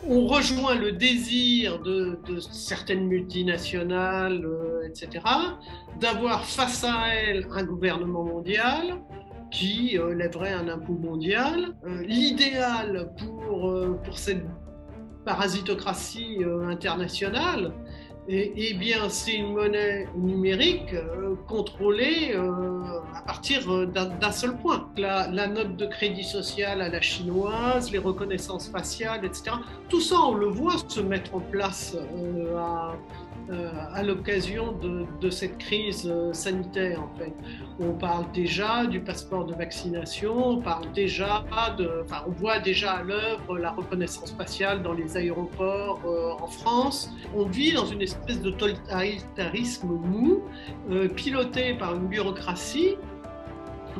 On rejoint le désir de certaines multinationales, etc., d'avoir face à elles un gouvernement mondial qui lèverait un impôt mondial. L'idéal pour cette parasitocratie internationale, bien, c'est une monnaie numérique contrôlée à partir d'un seul point. La note de crédit social à la chinoise, les reconnaissances faciales, etc. Tout ça, on le voit se mettre en place à l'occasion de cette crise sanitaire, en fait. On parle déjà du passeport de vaccination, on voit déjà à l'œuvre la reconnaissance faciale dans les aéroports en France. On vit dans une espèce de totalitarisme mou, piloté par une bureaucratie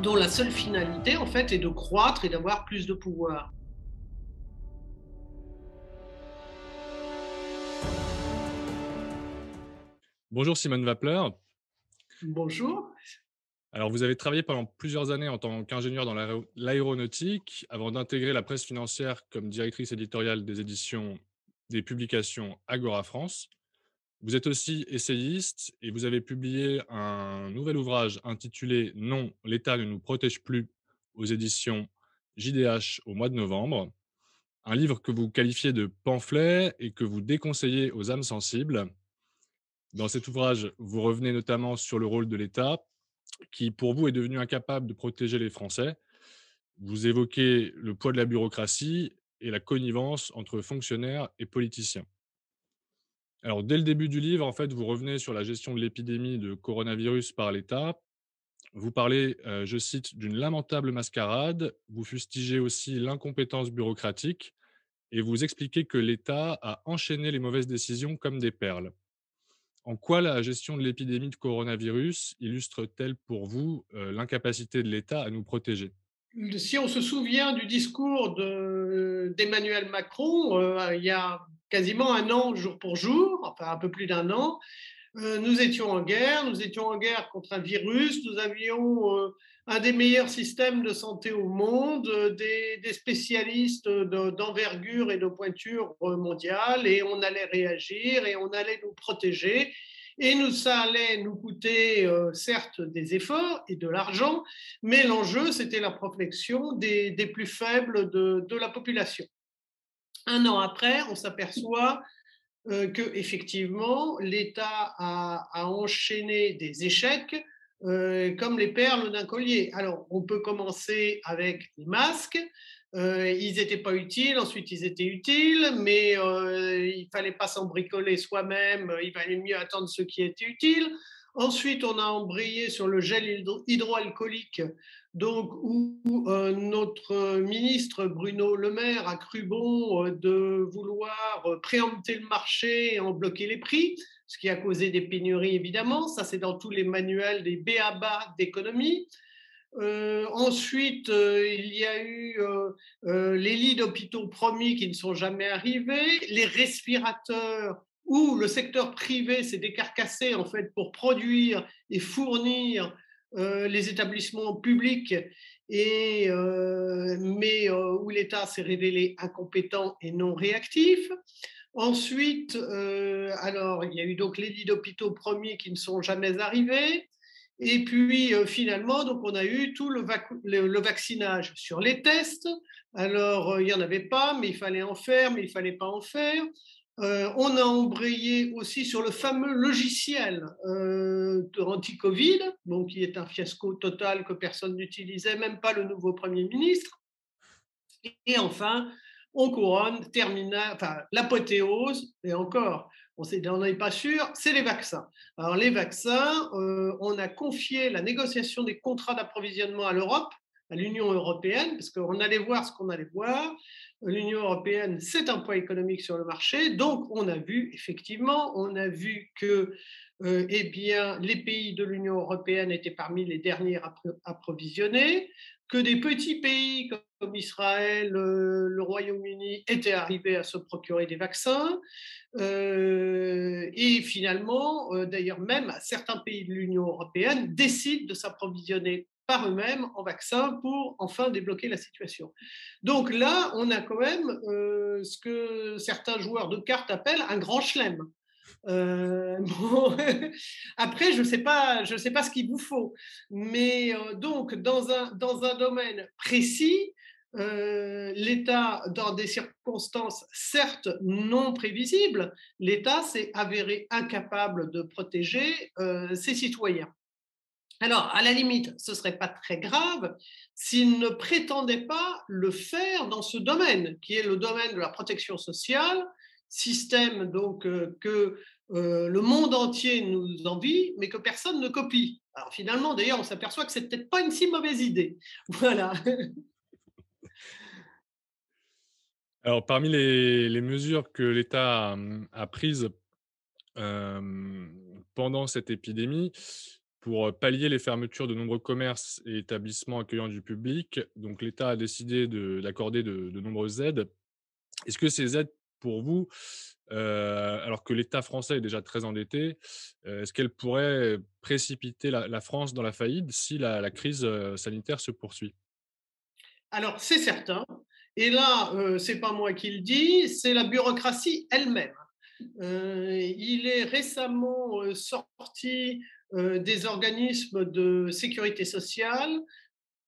dont la seule finalité, en fait, est de croître et d'avoir plus de pouvoir. Bonjour Simone Wappler. Bonjour. Alors vous avez travaillé pendant plusieurs années en tant qu'ingénieur dans l'aéronautique avant d'intégrer la presse financière comme directrice éditoriale des éditions des publications Agora France. Vous êtes aussi essayiste et vous avez publié un nouvel ouvrage intitulé Non, l'État ne nous protège plus aux éditions JDH au mois de novembre. Un livre que vous qualifiez de pamphlet et que vous déconseillez aux âmes sensibles. Dans cet ouvrage, vous revenez notamment sur le rôle de l'État qui, pour vous, est devenu incapable de protéger les Français. Vous évoquez le poids de la bureaucratie et la connivence entre fonctionnaires et politiciens. Alors, dès le début du livre, en fait, vous revenez sur la gestion de l'épidémie de coronavirus par l'État. Vous parlez, je cite, d'une lamentable mascarade. Vous fustigez aussi l'incompétence bureaucratique et vous expliquez que l'État a enchaîné les mauvaises décisions comme des perles. En quoi la gestion de l'épidémie de coronavirus illustre-t-elle pour vous, l'incapacité de l'État à nous protéger? Si on se souvient du discours d'Emmanuel Macron, il y a quasiment un an, jour pour jour, enfin un peu plus d'un an, nous étions en guerre contre un virus, nous avions un des meilleurs systèmes de santé au monde, des spécialistes d'envergure et de pointure mondiale, et on allait réagir et on allait nous protéger. Et ça allait nous coûter certes des efforts et de l'argent, mais l'enjeu, c'était la protection des plus faibles de la population. Un an après, on s'aperçoit que effectivement l'État a enchaîné des échecs comme les perles d'un collier. Alors, on peut commencer avec les masques. Ils n'étaient pas utiles, ensuite ils étaient utiles, mais il fallait pas s'embricoler soi-même, il valait mieux attendre ce qui était utile. Ensuite, on a embrayé sur le gel hydroalcoolique, donc où notre ministre Bruno Le Maire a cru bon de vouloir préempter le marché et en bloquer les prix, ce qui a causé des pénuries évidemment. Ça, c'est dans tous les manuels des b.a.-ba d'économie. Ensuite, il y a eu les lits d'hôpitaux promis qui ne sont jamais arrivés, les respirateurs où le secteur privé s'est décarcassé en fait pour produire et fournir les établissements publics, mais où l'État s'est révélé incompétent et non réactif. Ensuite, alors il y a eu donc les lits d'hôpitaux promis qui ne sont jamais arrivés. Et puis finalement, donc on a eu tout le vaccinage sur les tests. Alors il n'y en avait pas, mais il fallait en faire, mais il ne fallait pas en faire. On a embrayé aussi sur le fameux logiciel anti-Covid, donc qui est un fiasco total que personne n'utilisait, même pas le nouveau Premier ministre. Et enfin, on couronne, enfin, l'apothéose, et encore, on n'est pas sûr, c'est les vaccins. Alors les vaccins, on a confié la négociation des contrats d'approvisionnement à l'Europe, à l'Union européenne, parce qu'on allait voir ce qu'on allait voir. L'Union européenne, c'est un poids économique sur le marché, donc on a vu, effectivement, on a vu que eh bien, les pays de l'Union européenne étaient parmi les derniers approvisionnés, que des petits pays comme Israël, le Royaume-Uni étaient arrivés à se procurer des vaccins. Et finalement, d'ailleurs, même certains pays de l'Union européenne décident de s'approvisionner par eux-mêmes en vaccin pour enfin débloquer la situation. Donc là, on a quand même ce que certains joueurs de cartes appellent un grand chelem. Bon, après, je sais pas ce qu'il vous faut, mais donc dans un domaine précis, l'État, dans des circonstances certes non prévisibles, l'État s'est avéré incapable de protéger ses citoyens. Alors, à la limite, ce ne serait pas très grave s'il ne prétendait pas le faire dans ce domaine, qui est le domaine de la protection sociale, système donc que le monde entier nous envie, mais que personne ne copie. Alors finalement, d'ailleurs, on s'aperçoit que c'est peut-être pas une si mauvaise idée. Voilà. Alors, parmi les mesures que l'État a prises pendant cette épidémie, pour pallier les fermetures de nombreux commerces et établissements accueillant du public, donc l'État a décidé d'accorder de nombreuses aides. Est-ce que ces aides, pour vous, alors que l'État français est déjà très endetté, est-ce qu'elles pourraient précipiter la France dans la faillite si la crise, sanitaire se poursuit? Alors, c'est certain. Et là, c'est pas moi qui le dis, c'est la bureaucratie elle-même. Il est récemment sorti des organismes de sécurité sociale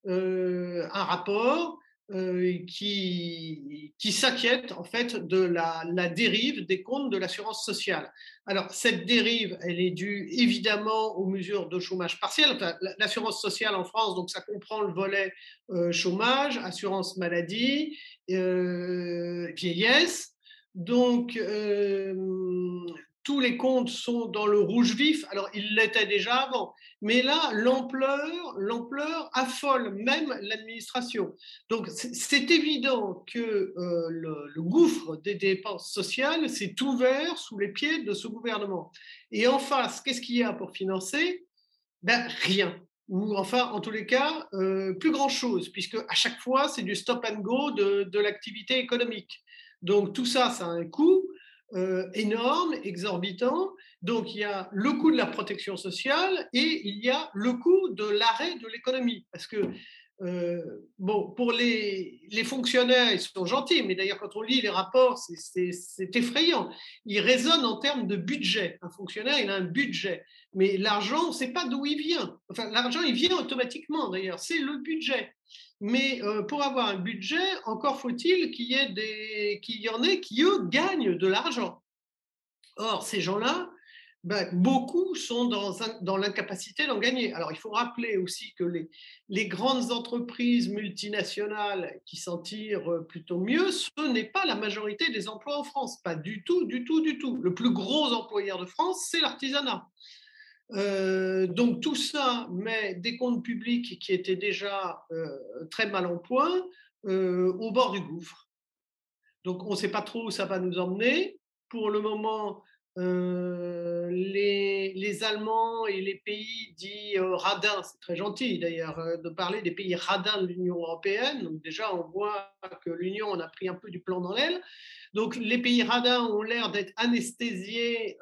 un rapport qui s'inquiète en fait de la dérive des comptes de l'assurance sociale. Alors cette dérive, elle est due évidemment aux mesures de chômage partiel. Enfin, l'assurance sociale en France, donc ça comprend le volet chômage, assurance maladie, vieillesse. Donc tous les comptes sont dans le rouge vif. Alors ils l'étaient déjà avant, mais là, l'ampleur affole même l'administration. Donc, c'est évident que le gouffre des dépenses sociales s'est ouvert sous les pieds de ce gouvernement. Et en face, qu'est-ce qu'il y a pour financer? Ben, rien. Ou enfin, en tous les cas, plus grand-chose, puisque à chaque fois, c'est du stop and go de l'activité économique. Donc, tout ça, ça a un coût énorme, exorbitant. Donc, il y a le coût de la protection sociale et il y a le coût de l'arrêt de l'économie. Parce que, bon, pour les fonctionnaires, ils sont gentils, mais d'ailleurs, quand on lit les rapports, c'est effrayant. Ils raisonnent en termes de budget. Un fonctionnaire, il a un budget. Mais l'argent, on ne sait pas d'où il vient. Enfin, l'argent, il vient automatiquement, d'ailleurs. C'est le budget. Mais pour avoir un budget, encore faut-il qu'il y en ait qui, eux, gagnent de l'argent. Or, ces gens-là, ben, beaucoup sont dans l'incapacité d'en gagner. Alors, il faut rappeler aussi que les grandes entreprises multinationales qui s'en tirent plutôt mieux, ce n'est pas la majorité des emplois en France. Pas du tout, du tout, du tout. Le plus gros employeur de France, c'est l'artisanat. Donc tout ça met des comptes publics qui étaient déjà très mal en point au bord du gouffre. Donc on ne sait pas trop où ça va nous emmener. Pour le moment, les Allemands et les pays dits radins, c'est très gentil d'ailleurs de parler des pays radins de l'Union européenne. Donc déjà, on voit que l'Union en a pris un peu du plomb dans l'aile. Donc les pays radins ont l'air d'être anesthésiés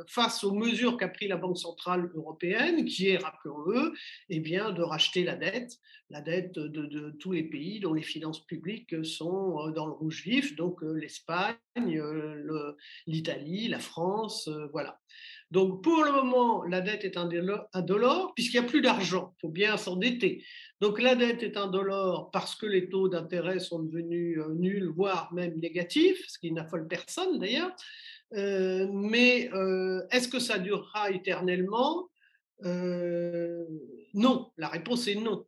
face aux mesures qu'a pris la Banque centrale européenne, qui est, rappelons-le, eh bien, de racheter la dette de tous les pays dont les finances publiques sont dans le rouge vif, donc l'Espagne, l'Italie, la France, voilà. Donc pour le moment, la dette est indolore puisqu'il n'y a plus d'argent, il faut bien s'endetter. Donc la dette est indolore parce que les taux d'intérêt sont devenus nuls, voire même négatifs, ce qui n'affole personne d'ailleurs. Mais est-ce que ça durera éternellement? Non, la réponse est non.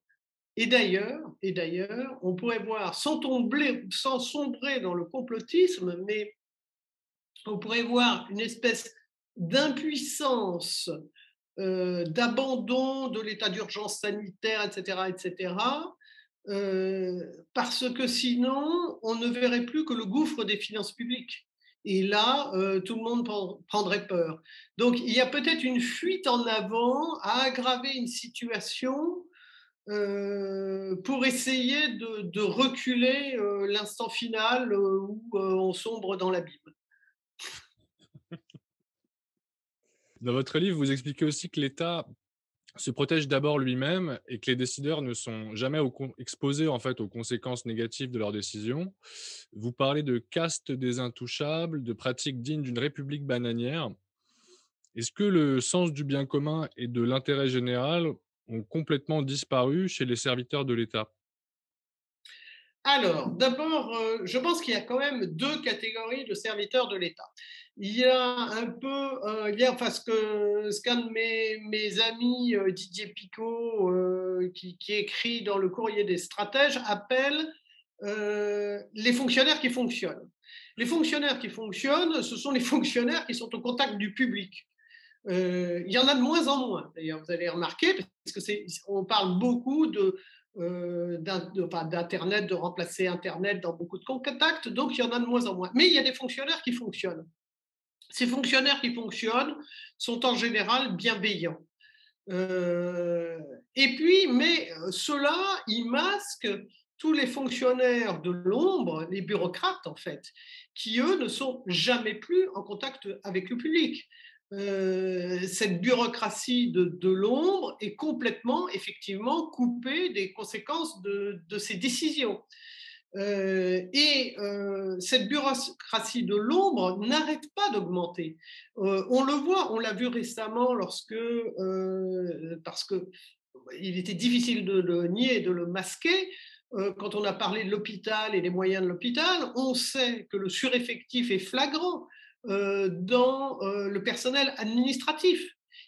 Et d'ailleurs, on pourrait voir, sans sombrer dans le complotisme, mais on pourrait voir une espèce d'impuissance, d'abandon de l'état d'urgence sanitaire, etc., parce que sinon, on ne verrait plus que le gouffre des finances publiques. Et là, tout le monde prendrait peur. Donc, il y a peut-être une fuite en avant à aggraver une situation pour essayer de reculer l'instant final où on sombre dans l'abîme. Dans votre livre, vous expliquez aussi que l'État se protège d'abord lui-même et que les décideurs ne sont jamais exposés en fait aux conséquences négatives de leurs décisions. Vous parlez de caste des intouchables, de pratiques dignes d'une république bananière. Est-ce que le sens du bien commun et de l'intérêt général ont complètement disparu chez les serviteurs de l'État? Alors, d'abord, je pense qu'il y a quand même 2 catégories de serviteurs de l'État. Il y a un peu, il y a enfin ce qu'un de mes amis, Didier Picot, qui écrit dans le Courrier des stratèges, appelle, les fonctionnaires qui fonctionnent. Les fonctionnaires qui fonctionnent, ce sont les fonctionnaires qui sont au contact du public. Il y en a de moins en moins, d'ailleurs, vous allez remarquer, parce que on parle beaucoup d'Internet, de remplacer Internet dans beaucoup de contacts, donc il y en a de moins en moins. Mais il y a des fonctionnaires qui fonctionnent. Ces fonctionnaires qui fonctionnent sont en général bienveillants. Et puis, mais cela, ils masquent tous les fonctionnaires de l'ombre, les bureaucrates en fait, qui eux ne sont jamais plus en contact avec le public. Cette bureaucratie de l'ombre est complètement, effectivement, coupée des conséquences de ces décisions. Cette bureaucratie de l'ombre n'arrête pas d'augmenter. On le voit, on l'a vu récemment parce que il était difficile de le nier, de le masquer. Quand on a parlé de l'hôpital et des moyens de l'hôpital, on sait que le sureffectif est flagrant dans le personnel administratif.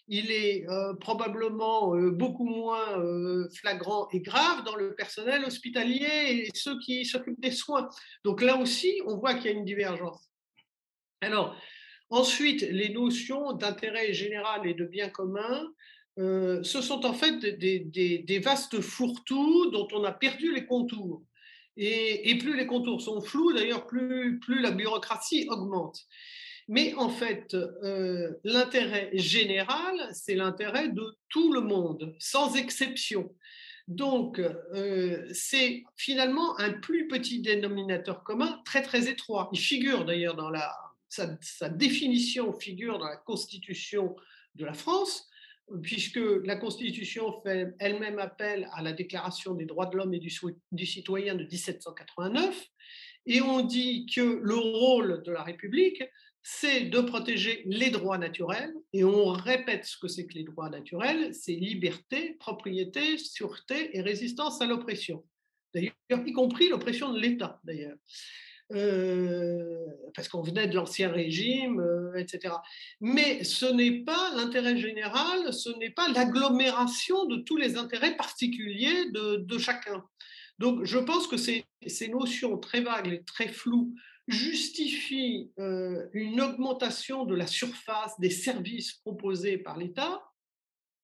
Il est probablement beaucoup moins flagrant et grave dans le personnel hospitalier et ceux qui s'occupent des soins. Donc là aussi, on voit qu'il y a une divergence. Alors, ensuite, les notions d'intérêt général et de bien commun, ce sont en fait des vastes fourre-tout dont on a perdu les contours. Et plus les contours sont flous, d'ailleurs, plus la bureaucratie augmente. Mais en fait, l'intérêt général, c'est l'intérêt de tout le monde, sans exception. Donc, c'est finalement un plus petit dénominateur commun, très très étroit. Il figure d'ailleurs sa définition figure dans la Constitution de la France, puisque la Constitution fait elle-même appel à la Déclaration des droits de l'homme et du citoyen de 1789, et on dit que le rôle de la République, c'est de protéger les droits naturels, et on répète ce que c'est que les droits naturels, c'est liberté, propriété, sûreté et résistance à l'oppression. D'ailleurs, y compris l'oppression de l'État, d'ailleurs. Parce qu'on venait de l'ancien régime, etc. Mais ce n'est pas l'intérêt général, ce n'est pas l'agglomération de tous les intérêts particuliers de chacun. Donc, je pense que ces notions très vagues et très floues justifient une augmentation de la surface des services proposés par l'État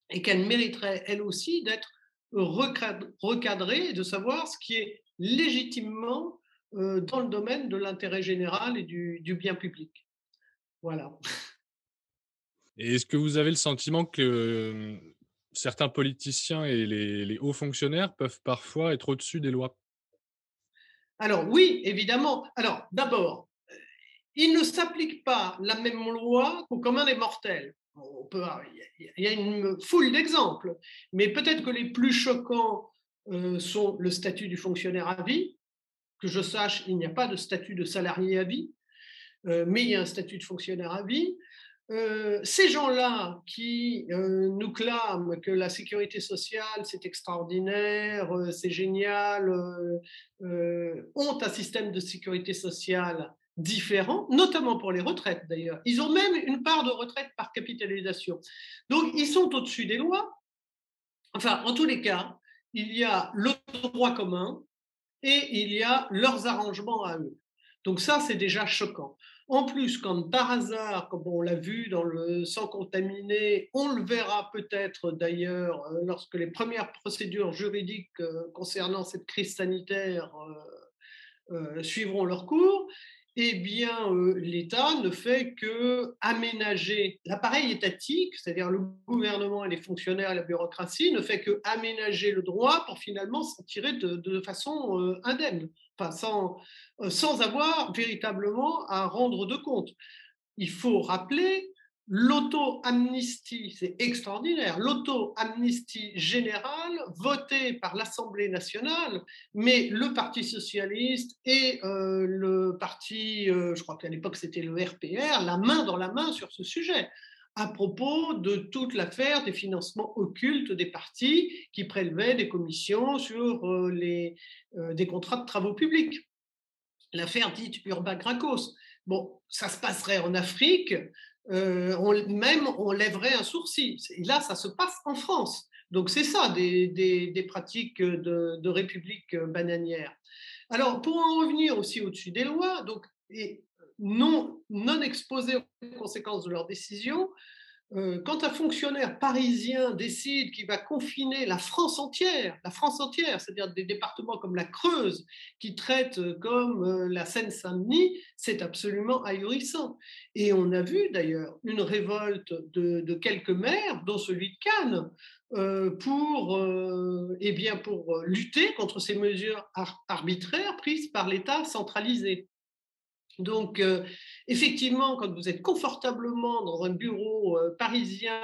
et qu'elles mériteraient, elles aussi, d'être recadrées et de savoir ce qui est légitimement dans le domaine de l'intérêt général et du bien public. Voilà. Et est-ce que vous avez le sentiment que, certains politiciens et les hauts fonctionnaires peuvent parfois être au-dessus des lois? Alors oui, évidemment. Alors d'abord, il ne s'applique pas la même loi qu'au commun des mortels. Il y a une foule d'exemples, mais peut-être que les plus choquants sont le statut du fonctionnaire à vie. Que je sache, il n'y a pas de statut de salarié à vie, mais il y a un statut de fonctionnaire à vie. Ces gens-là qui nous clament que la sécurité sociale, c'est extraordinaire, c'est génial, ont un système de sécurité sociale différent, notamment pour les retraites d'ailleurs. Ils ont même une part de retraite par capitalisation. Donc, ils sont au-dessus des lois. Enfin, en tous les cas, il y a le droit commun et il y a leurs arrangements à eux. Donc ça, c'est déjà choquant. En plus, quand par hasard, comme on l'a vu dans le sang contaminé, on le verra peut-être d'ailleurs lorsque les premières procédures juridiques concernant cette crise sanitaire suivront leur cours, eh bien, l'État ne fait que aménager l'appareil étatique, c'est-à-dire le gouvernement et les fonctionnaires et la bureaucratie, ne fait que aménager le droit pour finalement s'en tirer de façon indemne, enfin, sans avoir véritablement à rendre de compte. Il faut rappeler l'auto-amnistie, c'est extraordinaire, l'auto-amnistie générale votée par l'Assemblée nationale, mais le Parti socialiste et le parti, je crois qu'à l'époque c'était le RPR, la main dans la main sur ce sujet, à propos de toute l'affaire des financements occultes des partis qui prélevaient des commissions sur des contrats de travaux publics. L'affaire dite Urbain-Gracchus. Bon, ça se passerait en Afrique, on lèverait un sourcil. Et là, ça se passe en France. Donc, c'est ça, des pratiques de république bananière. Alors, pour en revenir aussi au-dessus des lois, donc, et non exposés aux conséquences de leurs décisions, quand un fonctionnaire parisien décide qu'il va confiner la France entière, c'est-à-dire des départements comme la Creuse, qui traitent comme la Seine-Saint-Denis, c'est absolument ahurissant. Et on a vu d'ailleurs une révolte de quelques maires, dont celui de Cannes, pour lutter contre ces mesures arbitraires prises par l'État centralisé. Donc, effectivement, quand vous êtes confortablement dans un bureau parisien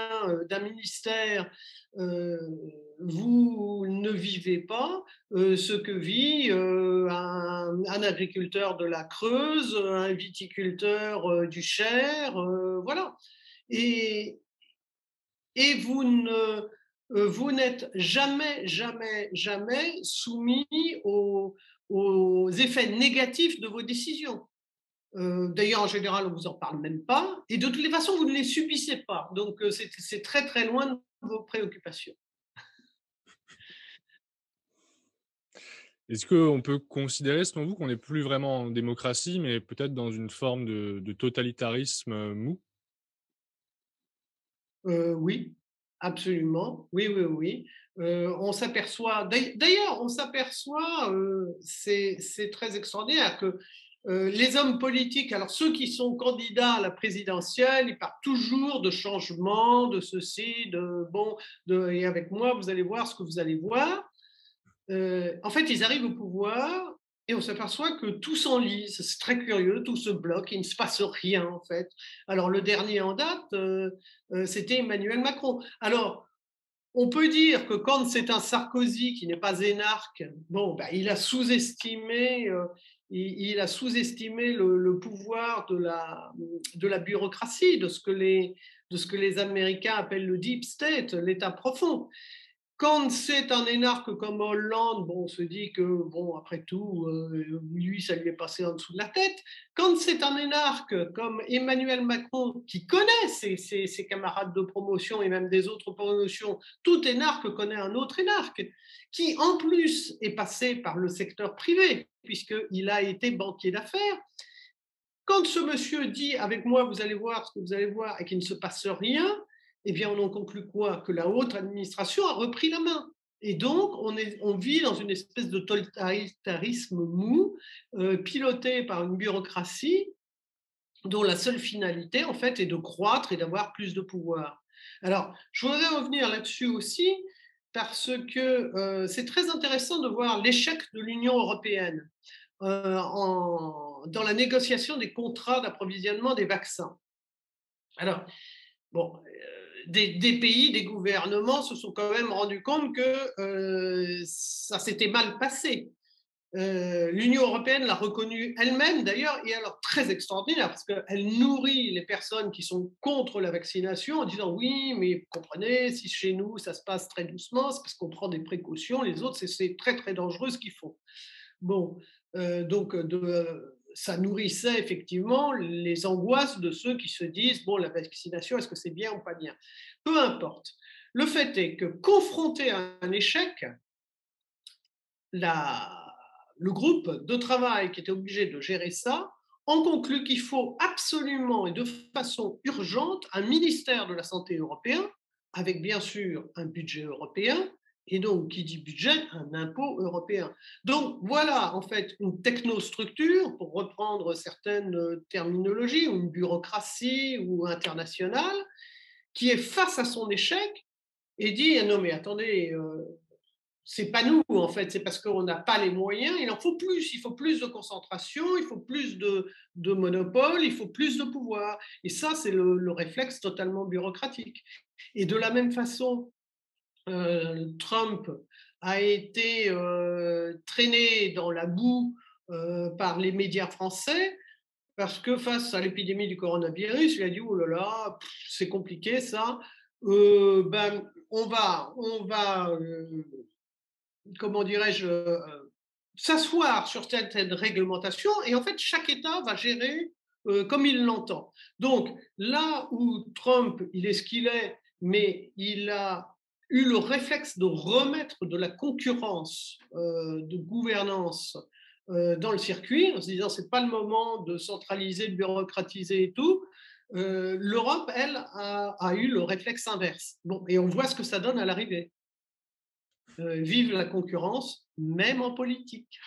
d'un ministère, vous ne vivez pas ce que vit un agriculteur de la Creuse, un viticulteur du Cher, voilà. Et, et vous n'êtes jamais, jamais, jamais soumis aux effets négatifs de vos décisions. D'ailleurs, en général, on ne vous en parle même pas. Et de toutes les façons, vous ne les subissez pas. Donc, c'est très, très loin de vos préoccupations. Est-ce qu'on peut considérer, selon vous, qu'on n'est plus vraiment en démocratie, mais peut-être dans une forme de totalitarisme mou? Oui, absolument. Oui, oui, oui. On s'aperçoit, d'ailleurs, on s'aperçoit, c'est très extraordinaire que les hommes politiques, alors ceux qui sont candidats à la présidentielle, ils parlent toujours de changement, de ceci, et avec moi, vous allez voir ce que vous allez voir. En fait, ils arrivent au pouvoir et on s'aperçoit que tout s'enlise. C'est très curieux, tout se bloque, il ne se passe rien en fait. Alors le dernier en date, c'était Emmanuel Macron. Alors, on peut dire que quand c'est un Sarkozy qui n'est pas énarque, bon, ben, il a sous-estimé le pouvoir de la bureaucratie, de ce que les Américains appellent le deep state, l'État profond. Quand c'est un énarque comme Hollande, bon, on se dit que, bon, après tout, lui, ça lui est passé en dessous de la tête. Quand c'est un énarque comme Emmanuel Macron, qui connaît ses camarades de promotion et même des autres promotions, tout énarque connaît un autre énarque, qui en plus est passé par le secteur privé, puisqu'il a été banquier d'affaires. Quand ce monsieur dit avec moi, vous allez voir ce que vous allez voir, et qu'il ne se passe rien, eh bien, on en conclut quoi? Que la haute administration a repris la main. Et donc, on vit dans une espèce de totalitarisme mou, piloté par une bureaucratie dont la seule finalité, en fait, est de croître et d'avoir plus de pouvoir. Alors, je voudrais revenir là-dessus aussi, parce que c'est très intéressant de voir l'échec de l'Union européenne dans la négociation des contrats d'approvisionnement des vaccins. Alors, bon, des pays, des gouvernements se sont quand même rendus compte que ça s'était mal passé. L'Union européenne l'a reconnu elle-même d'ailleurs, et alors très extraordinaire, parce qu'elle nourrit les personnes qui sont contre la vaccination en disant oui, mais vous comprenez, si chez nous ça se passe très doucement, c'est parce qu'on prend des précautions, les autres c'est très très dangereux ce qu'ils font. Bon, donc ça nourrissait effectivement les angoisses de ceux qui se disent bon, la vaccination, est-ce que c'est bien ou pas bien? Peu importe. Le fait est que confronté à un échec, le groupe de travail qui était obligé de gérer ça en conclut qu'il faut absolument et de façon urgente un ministère de la Santé européen, avec bien sûr un budget européen, et donc qui dit budget, un impôt européen. Donc voilà en fait une technostructure, pour reprendre certaines terminologies, ou une bureaucratie ou internationale, qui est face à son échec et dit ah non mais attendez, c'est pas nous, en fait, c'est parce qu'on n'a pas les moyens. Il en faut plus. Il faut plus de concentration, il faut plus de monopole, il faut plus de pouvoir. Et ça, c'est le réflexe totalement bureaucratique. Et de la même façon, Trump a été traîné dans la boue par les médias français parce que face à l'épidémie du coronavirus, il a dit: oh là là, c'est compliqué ça. Ben, on va comment dirais-je, s'asseoir sur certaines réglementations et en fait, chaque État va gérer comme il l'entend. Donc, là où Trump, il est ce qu'il est, mais il a eu le réflexe de remettre de la concurrence de gouvernance dans le circuit, en se disant c'est pas le moment de centraliser, de bureaucratiser et tout. L'Europe, elle, a eu le réflexe inverse. Bon, et on voit ce que ça donne à l'arrivée. Vive la concurrence, même en politique.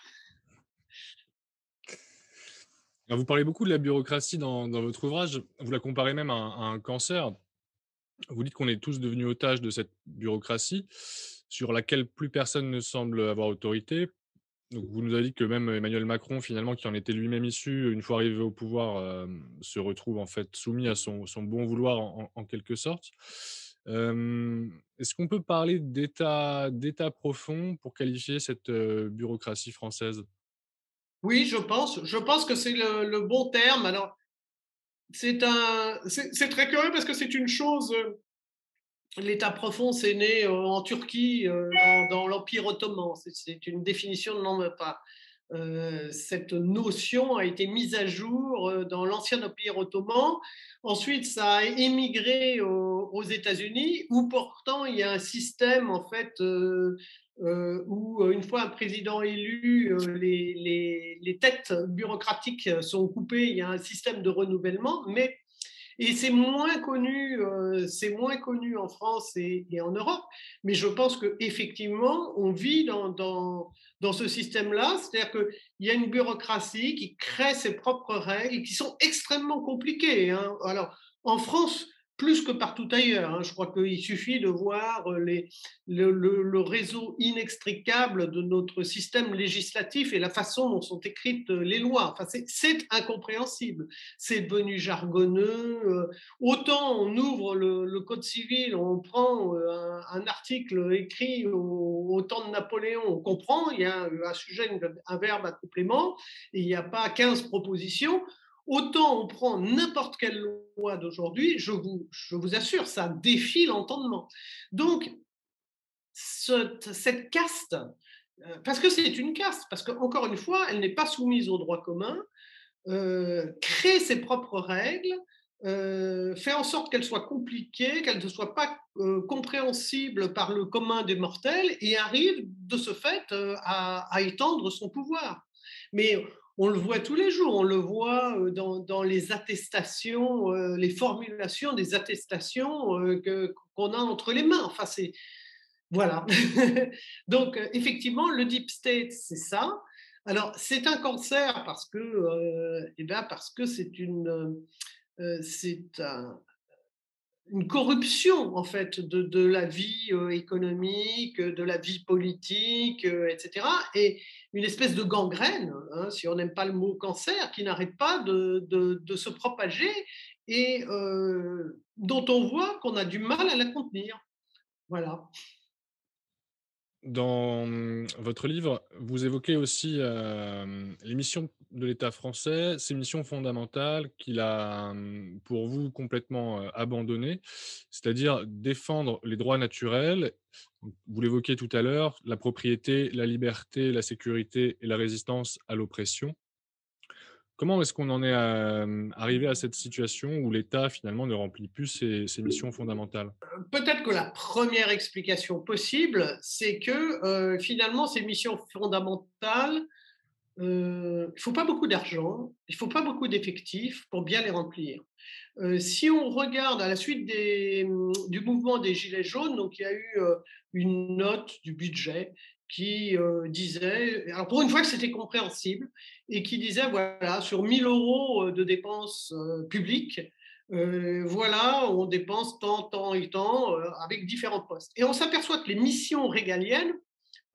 Alors, vous parlez beaucoup de la bureaucratie dans votre ouvrage. Vous la comparez même à un cancer. Vous dites qu'on est tous devenus otages de cette bureaucratie sur laquelle plus personne ne semble avoir autorité. Donc vous nous avez dit que même Emmanuel Macron, finalement, qui en était lui-même issu, une fois arrivé au pouvoir, se retrouve en fait soumis à son bon vouloir en quelque sorte. Est-ce qu'on peut parler d'état profond pour qualifier cette, bureaucratie française? Oui, je pense que c'est le bon terme. Alors, c'est très curieux parce que c'est une chose, l'État profond, c'est né en Turquie, dans l'Empire ottoman. C'est une définition de non pas. Cette notion a été mise à jour dans l'ancien Empire ottoman. Ensuite, ça a émigré aux États-Unis, où pourtant il y a un système en fait où une fois un président élu, les têtes bureaucratiques sont coupées. Il y a un système de renouvellement, mais et c'est moins connu en France et en Europe. Mais je pense qu'effectivement, on vit dans ce système-là. C'est-à-dire qu'il y a une bureaucratie qui crée ses propres règles qui sont extrêmement compliquées, hein. Alors, en France, plus que partout ailleurs, hein, je crois qu'il suffit de voir le réseau inextricable de notre système législatif et la façon dont sont écrites les lois. Enfin, c'est incompréhensible, c'est devenu jargonneux. Autant on ouvre le Code civil, on prend un article écrit au temps de Napoléon, on comprend, il y a un sujet, un verbe, un complément, et il n'y a pas 15 propositions. Autant on prend n'importe quelle loi d'aujourd'hui, je vous assure, ça défie l'entendement. Donc, cette caste, parce que c'est une caste, parce qu'encore une fois, elle n'est pas soumise au droit commun, crée ses propres règles, fait en sorte qu'elles soient compliquées, qu'elles ne soient pas compréhensibles par le commun des mortels et arrive de ce fait à étendre son pouvoir. Mais on le voit tous les jours, on le voit dans les attestations, les formulations des attestations qu'on a entre les mains. Enfin, c'est voilà. Donc, effectivement, le deep state, c'est ça. Alors, c'est un cancer parce que c'est une corruption en fait de la vie économique, de la vie politique, etc. Et une espèce de gangrène, hein, si on n'aime pas le mot cancer, qui n'arrête pas de se propager et dont on voit qu'on a du mal à la contenir. Voilà. Dans, votre livre, vous évoquez aussi, les missions de l'État français, ces missions fondamentales qu'il a, pour vous complètement, abandonnées, c'est-à-dire défendre les droits naturels. Vous l'évoquiez tout à l'heure, la propriété, la liberté, la sécurité et la résistance à l'oppression. Comment est-ce qu'on en est, arrivé à cette situation où l'État finalement ne remplit plus ses missions fondamentales? Peut-être que la première explication possible, c'est que finalement, ces missions fondamentales, il ne faut pas beaucoup d'argent, il ne faut pas beaucoup d'effectifs pour bien les remplir. Si on regarde à la suite du mouvement des Gilets jaunes, donc il y a eu une note du budget qui disait, alors pour une fois que c'était compréhensible, et qui disait, voilà, sur 1000 euros de dépenses publiques, voilà, on dépense tant, tant et tant avec différents postes. Et on s'aperçoit que les missions régaliennes,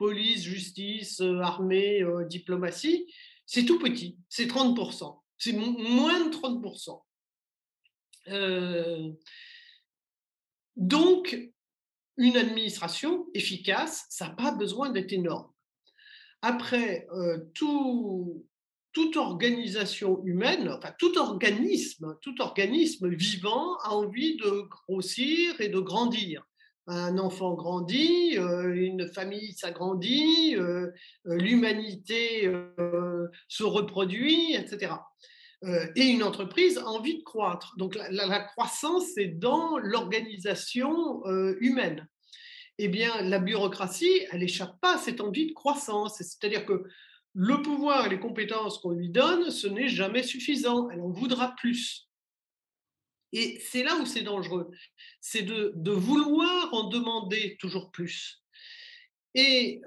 police, justice, armée, diplomatie, c'est tout petit, c'est 30%, c'est moins de 30%. Donc, une administration efficace, ça n'a pas besoin d'être énorme. Après, toute organisation humaine, enfin tout organisme vivant a envie de grossir et de grandir. Un enfant grandit, une famille s'agrandit, l'humanité se reproduit, etc. Et une entreprise a envie de croître. Donc la croissance, c'est dans l'organisation humaine. Eh bien, la bureaucratie, elle n'échappe pas à cette envie de croissance. C'est-à-dire que le pouvoir et les compétences qu'on lui donne, ce n'est jamais suffisant. Elle en voudra plus. Et c'est là où c'est dangereux. C'est de vouloir en demander toujours plus. Et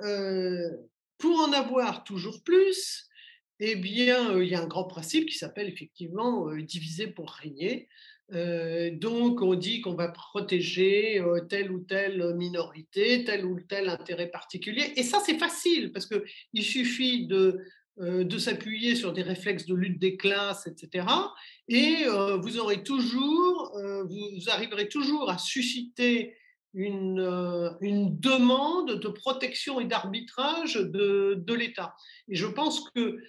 pour en avoir toujours plus, eh bien, il y a un grand principe qui s'appelle effectivement diviser pour régner. Donc, on dit qu'on va protéger telle ou telle minorité, tel ou tel intérêt particulier. Et ça, c'est facile parce qu'il suffit de s'appuyer sur des réflexes de lutte des classes, etc. Et vous aurez toujours, vous arriverez toujours à susciter une demande de protection et d'arbitrage de l'État. Et je pense que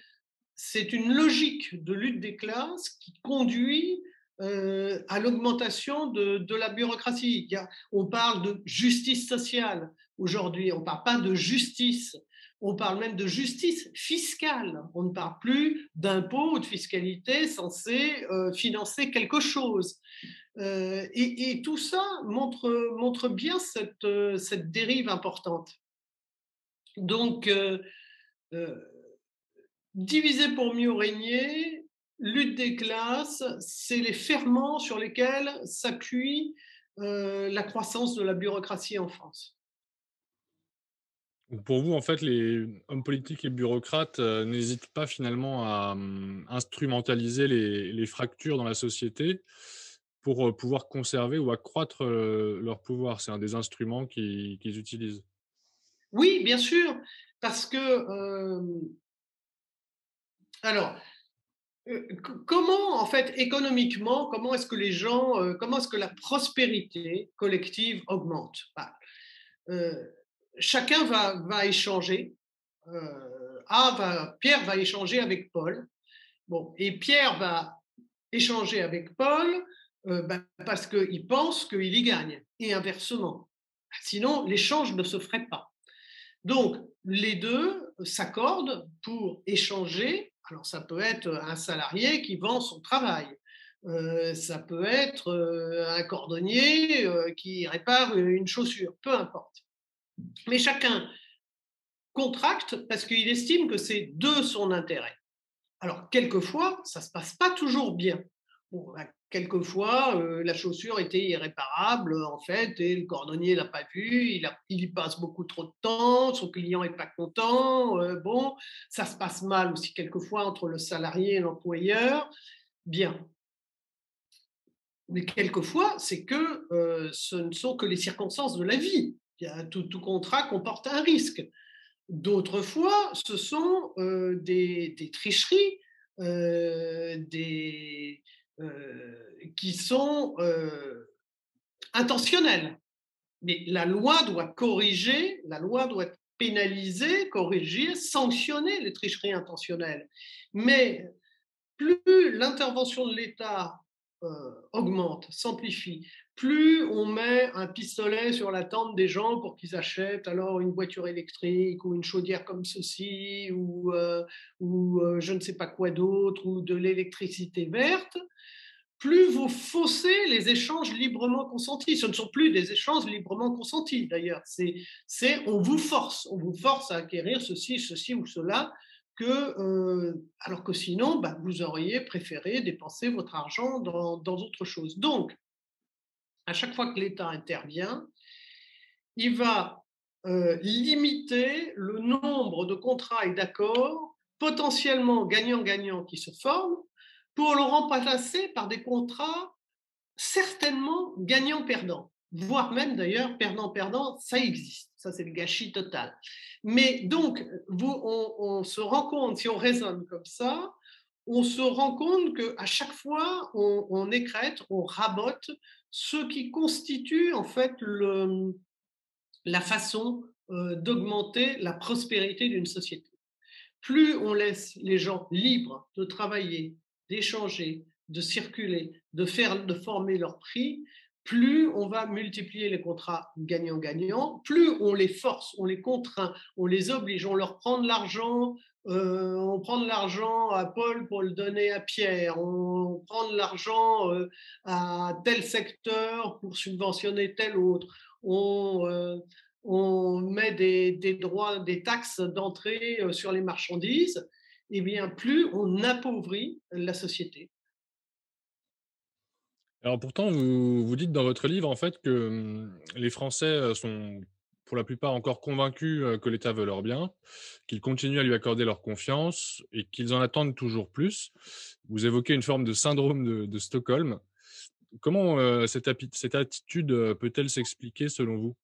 c'est une logique de lutte des classes qui conduit à l'augmentation de la bureaucratie. On parle de justice sociale aujourd'hui, on ne parle pas de justice, on parle même de justice fiscale. On ne parle plus d'impôts ou de fiscalité censés financer quelque chose. Et tout ça montre bien cette dérive importante. Donc, diviser pour mieux régner, lutte des classes, c'est les ferments sur lesquels s'appuie la croissance de la bureaucratie en France. Donc pour vous, en fait, les hommes politiques et bureaucrates, n'hésitent pas finalement à, instrumentaliser les fractures dans la société pour, pouvoir conserver ou accroître, leur pouvoir. C'est un des instruments qu'ils utilisent. Oui, bien sûr, parce que, alors, comment, en fait, économiquement, comment est-ce que les gens, comment est-ce que la prospérité collective augmente? Bah, euh, chacun va échanger. Pierre va échanger avec Paul. Bon, et Pierre va échanger avec Paul parce qu'il pense qu'il y gagne, et inversement. Sinon, l'échange ne se ferait pas. Donc, les deux s'accordent pour échanger. Alors, ça peut être un salarié qui vend son travail. Ça peut être un cordonnier qui répare une chaussure, peu importe. Mais chacun contracte parce qu'il estime que c'est de son intérêt. Alors, quelquefois, ça ne se passe pas toujours bien. Bon, quelquefois, la chaussure était irréparable, en fait, et le cordonnier ne l'a pas vu, il y passe beaucoup trop de temps, son client n'est pas content. Bon, ça se passe mal aussi quelquefois entre le salarié et l'employeur. Bien. Mais quelquefois, c'est que ce ne sont que les circonstances de la vie. Tout contrat comporte un risque. D'autres fois, ce sont des tricheries qui sont intentionnelles. Mais la loi doit corriger, la loi doit pénaliser, corriger, sanctionner les tricheries intentionnelles. Mais plus l'intervention de l'État augmente, s'amplifie, plus on met un pistolet sur la tente des gens pour qu'ils achètent alors une voiture électrique ou une chaudière comme ceci ou je ne sais pas quoi d'autre ou de l'électricité verte, plus vous faussez les échanges librement consentis. Ce ne sont plus des échanges librement consentis d'ailleurs, on vous force à acquérir ceci ou cela alors que sinon, vous auriez préféré dépenser votre argent dans autre chose. Donc, à chaque fois que l'État intervient, il va limiter le nombre de contrats et d'accords potentiellement gagnant-gagnant qui se forment pour le remplacer par des contrats certainement gagnant-perdant. voire même d'ailleurs perdant-perdant, ça existe. Ça, c'est le gâchis total. Mais donc, on se rend compte, si on raisonne comme ça, on se rend compte qu'à chaque fois, on écrète, on rabote ce qui constitue en fait la façon d'augmenter la prospérité d'une société. Plus on laisse les gens libres de travailler, d'échanger, de circuler, de former leur prix, plus on va multiplier les contrats gagnant-gagnant, plus on les force, on les contraint, on les oblige, on leur prend de l'argent, on prend de l'argent à Paul pour le donner à Pierre, on prend de l'argent à tel secteur pour subventionner tel autre, on met des droits, des taxes d'entrée sur les marchandises, et bien plus on appauvrit la société. Alors pourtant, vous dites dans votre livre, en fait, que, les Français, sont pour la plupart encore convaincus, que l'État veut leur bien, qu'ils continuent à lui accorder leur confiance et qu'ils en attendent toujours plus. Vous évoquez une forme de syndrome de Stockholm. Comment, cette attitude, peut-elle s'expliquer selon vous?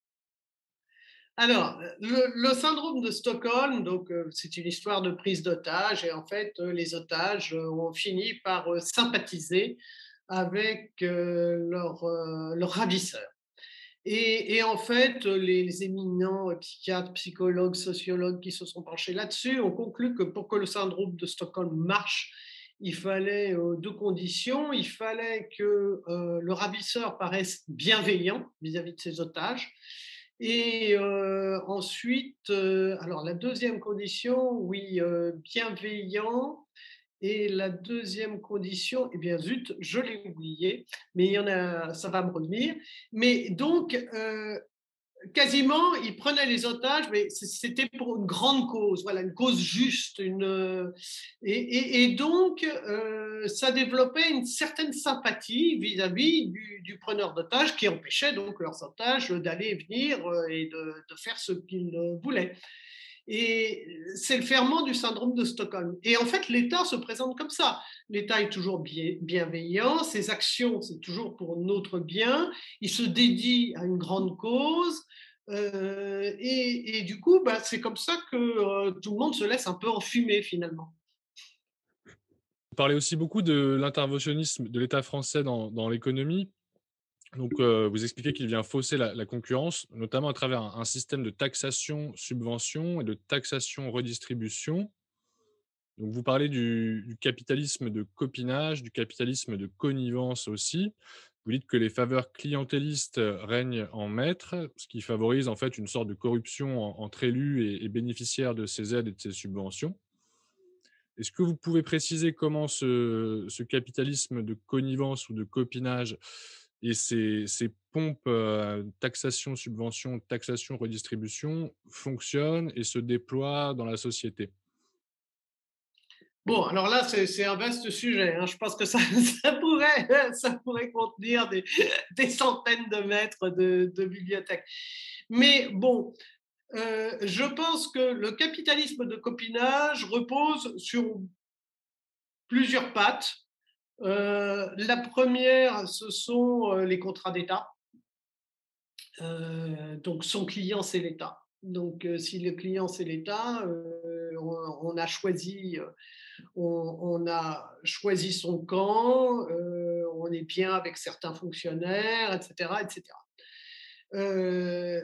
Alors, le syndrome de Stockholm, donc c'est une histoire de prise d'otages, et en fait, les otages ont fini par sympathiser avec leur ravisseur. Et en fait, les éminents psychiatres, psychologues, sociologues qui se sont penchés là-dessus ont conclu que pour que le syndrome de Stockholm marche, il fallait deux conditions. Il fallait que le ravisseur paraisse bienveillant vis-à-vis de ses otages. Et ensuite, alors la deuxième condition, oui, bienveillant. Et la deuxième condition, eh bien zut, je l'ai oublié, mais il y en a, ça va me revenir. Mais donc, quasiment, ils prenaient les otages, mais c'était pour une grande cause, voilà, une cause juste. Et donc, ça développait une certaine sympathie vis-à-vis du preneur d'otages qui empêchait donc leurs otages d'aller et venir et de faire ce qu'ils voulaient. Et c'est le ferment du syndrome de Stockholm. Et en fait, l'État se présente comme ça. L'État est toujours bienveillant, ses actions, c'est toujours pour notre bien, il se dédie à une grande cause, et du coup, bah, c'est comme ça que tout le monde se laisse un peu enfumer finalement. Vous parlez aussi beaucoup de l'interventionnisme de l'État français dans l'économie. Donc, vous expliquez qu'il vient fausser la concurrence, notamment à travers un système de taxation-subvention et de taxation-redistribution. Donc vous parlez du capitalisme de copinage, du capitalisme de connivence aussi. Vous dites que les faveurs clientélistes, règnent en maître, ce qui favorise en fait une sorte de corruption entre élus et bénéficiaires de ces aides et de ces subventions. Est-ce que vous pouvez préciser comment ce capitalisme de connivence ou de copinage et ces pompes, taxation, subvention, taxation, redistribution fonctionnent et se déploient dans la société? Bon, alors là, c'est un vaste sujet, hein. Je pense que ça, ça pourrait contenir des centaines de mètres de bibliothèque. Mais bon, je pense que le capitalisme de copinage repose sur plusieurs pattes. La première, ce sont les contrats d'État. Donc son client, c'est l'État. Donc si le client, c'est l'État, on a choisi son camp, on est bien avec certains fonctionnaires, etc. etc. Euh,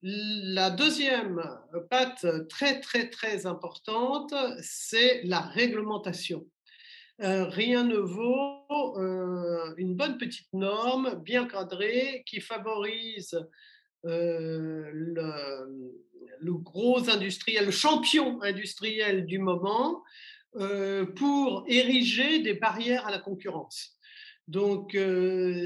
la deuxième patte très très très importante, c'est la réglementation. Rien ne vaut une bonne petite norme bien cadrée qui favorise le gros industriel, le champion industriel du moment, pour ériger des barrières à la concurrence. Donc